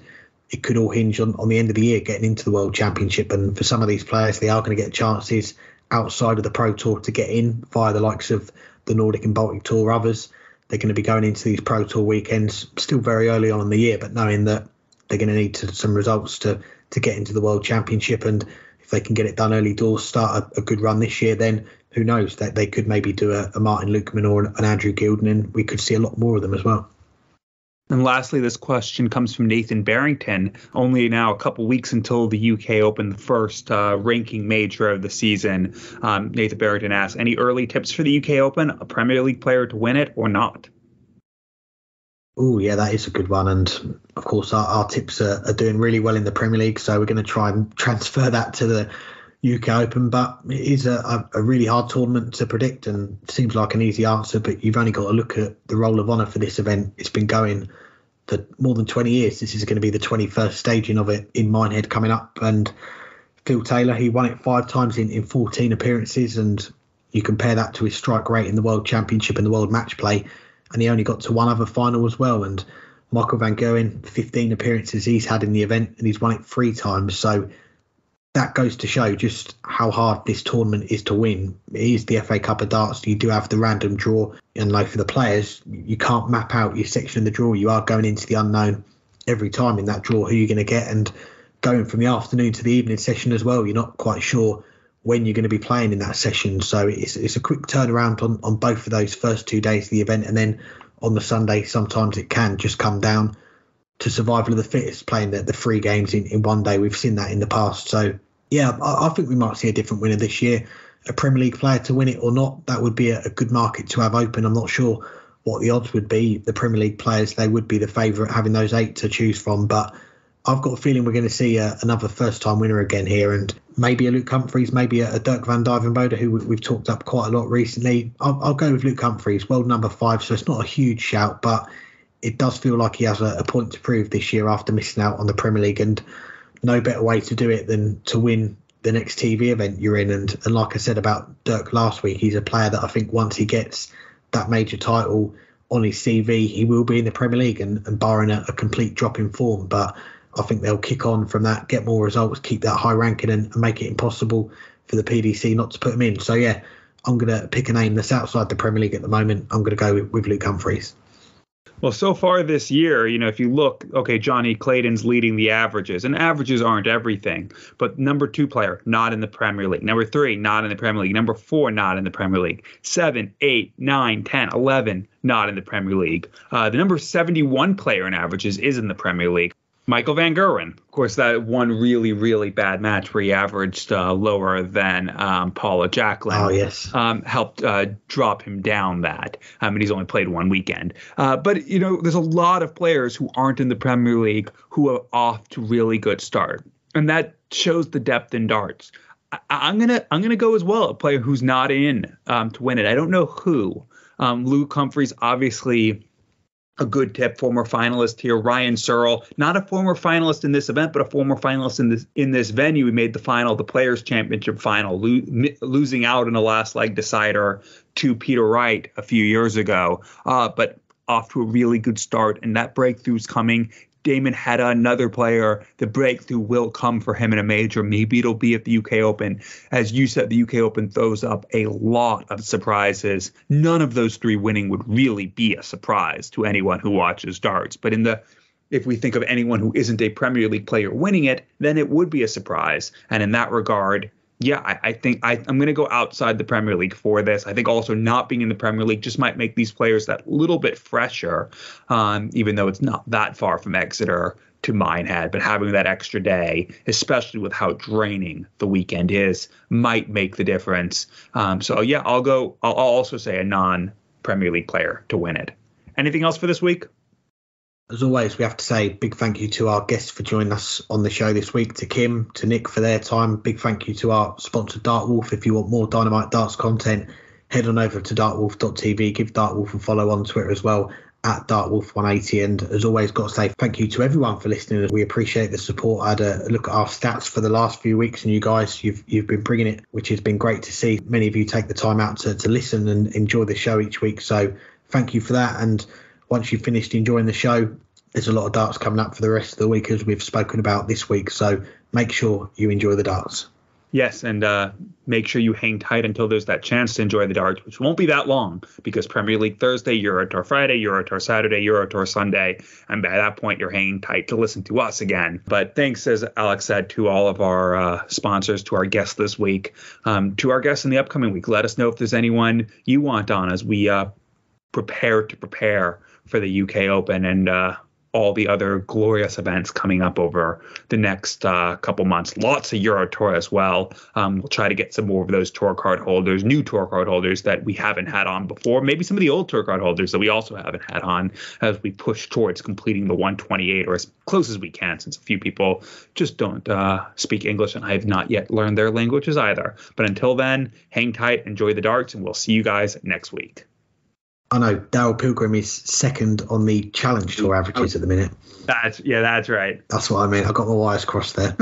it could all hinge on the end of the year getting into the World Championship. And for some of these players, they are going to get chances outside of the Pro Tour to get in via the likes of the Nordic and Baltic Tour. Others, they're going to be going into these Pro Tour weekends still very early on in the year, but knowing that they're going to need some results to get into the World Championship. And if they can get it done early doors, start a good run this year, then who knows, that they could maybe do a Martin Lukeman or an Andrew Gilding, and we could see a lot more of them as well. And lastly, this question comes from Nathan Barrington. Only now a couple weeks until the UK Open, the first ranking major of the season. Nathan Barrington asks, any early tips for the UK Open, a Premier League player to win it or not? Oh, yeah, that is a good one. And of course, our tips are doing really well in the Premier League, so we're going to try and transfer that to the UK Open. But it is a really hard tournament to predict, and seems like an easy answer, but you've only got to look at the Roll of Honour for this event. It's been going for more than 20 years. This is going to be the 21st staging of it in Minehead coming up. And Phil Taylor, he won it 5 times in 14 appearances, and you compare that to his strike rate in the World Championship and the World Match Play, and he only got to one other final as well. And Michael van Gerwen, 15 appearances he's had in the event, and he's won it 3 times. So that goes to show just how hard this tournament is to win. It is the FA Cup of Darts. You do have the random draw, and like for the players, you can't map out your section of the draw. You are going into the unknown every time in that draw, who you're going to get, and going from the afternoon to the evening session as well. You're not quite sure when you're going to be playing in that session. So it's a quick turnaround on both of those first 2 days of the event. And then on the Sunday, sometimes it can just come down to survival of the fittest, playing the 3 games in one day. We've seen that in the past. So, yeah, I think we might see a different winner this year. A Premier League player to win it or not, that would be a good market to have open. I'm not sure what the odds would be. The Premier League players, they would be the favourite, having those 8 to choose from. But I've got a feeling we're going to see another first-time winner again here, and maybe a Luke Humphries, maybe a Dirk van Duijvenbode, who we've talked up quite a lot recently. I'll go with Luke Humphries, world number 5, so it's not a huge shout, but it does feel like he has a point to prove this year after missing out on the Premier League, and no better way to do it than to win the next TV event you're in. And like I said about Dirk last week, he's a player that I think once he gets that major title on his CV, he will be in the Premier League, and barring a complete drop in form. But I think they'll kick on from that, get more results, keep that high ranking, and make it impossible for the PDC not to put him in. So, yeah, I'm going to pick a name that's outside the Premier League at the moment. I'm going to go with Luke Humphries. Well, so far this year, if you look, okay, Johnny Clayton's leading the averages, and averages aren't everything, but number 2 player, not in the Premier League. Number 3, not in the Premier League. Number 4, not in the Premier League. 7, 8, 9, 10, 11, not in the Premier League. The number 71 player in averages is in the Premier League. Michael van Gerwen, of course, that one really, really bad match where he averaged lower than Paula Jacklin. Oh, yes. Helped drop him down that. And he's only played 1 weekend. But, there's a lot of players who aren't in the Premier League who are off to really good start. And that shows the depth in darts. I'm gonna go as well, a player who's not in to win it. I don't know who. Luke Humphries, obviously a good tip, former finalist here. Ryan Searle, not a former finalist in this event, but a former finalist in this venue. He made the final, the Players Championship final, losing out in a last leg decider to Peter Wright a few years ago, but off to a really good start, and that breakthrough's coming. Damon Hedda, another player, the breakthrough will come for him in a major. Maybe it'll be at the UK Open. As you said, the UK Open throws up a lot of surprises. None of those 3 winning would really be a surprise to anyone who watches darts. But if we think of anyone who isn't a Premier League player winning it, then it would be a surprise. And in that regard, yeah, I think I'm going to go outside the Premier League for this. I think also not being in the Premier League just might make these players that little bit fresher, even though it's not that far from Exeter to Minehead. But having that extra day, especially with how draining the weekend is, might make the difference. So, yeah, I'll also say a non-Premier League player to win it. Anything else for this week? As always, we have to say big thank you to our guests for joining us on the show this week, to Kim, to Nick for their time. Big thank you to our sponsor, Dartwolf. If you want more Dynamite Darts content, head on over to dartwolf.tv. Give Dartwolf a follow on Twitter as well, at Dartwolf180. And as always, got to say thank you to everyone for listening. We appreciate the support. I had a look at our stats for the last few weeks, and you guys, you've been bringing it, which has been great to see. Many of you take the time out to listen and enjoy the show each week. So thank you for that. And once you've finished enjoying the show, there's a lot of darts coming up for the rest of the week, as we've spoken about this week. So make sure you enjoy the darts. Yes, and make sure you hang tight until there's that chance to enjoy the darts, which won't be that long, because Premier League Thursday, Eurotour Friday, Eurotour Saturday, Eurotour Sunday, and by that point you're hanging tight to listen to us again. But thanks, as Alex said, to all of our sponsors, to our guests this week, to our guests in the upcoming week. Let us know if there's anyone you want on as we prepare for the UK Open and all the other glorious events coming up over the next couple months. Lots of Euro Tour as well. We'll try to get some more of those tour card holders, new tour card holders that we haven't had on before. Maybe some of the old tour card holders that we also haven't had on, as we push towards completing the 128, or as close as we can, since a few people just don't speak English, and I have not yet learned their languages either. But until then, hang tight, enjoy the darts, and we'll see you guys next week. I know Darryl Pilgrim is second on the Challenge Tour averages at the minute. That's right. That's what I mean. I got my wires crossed there.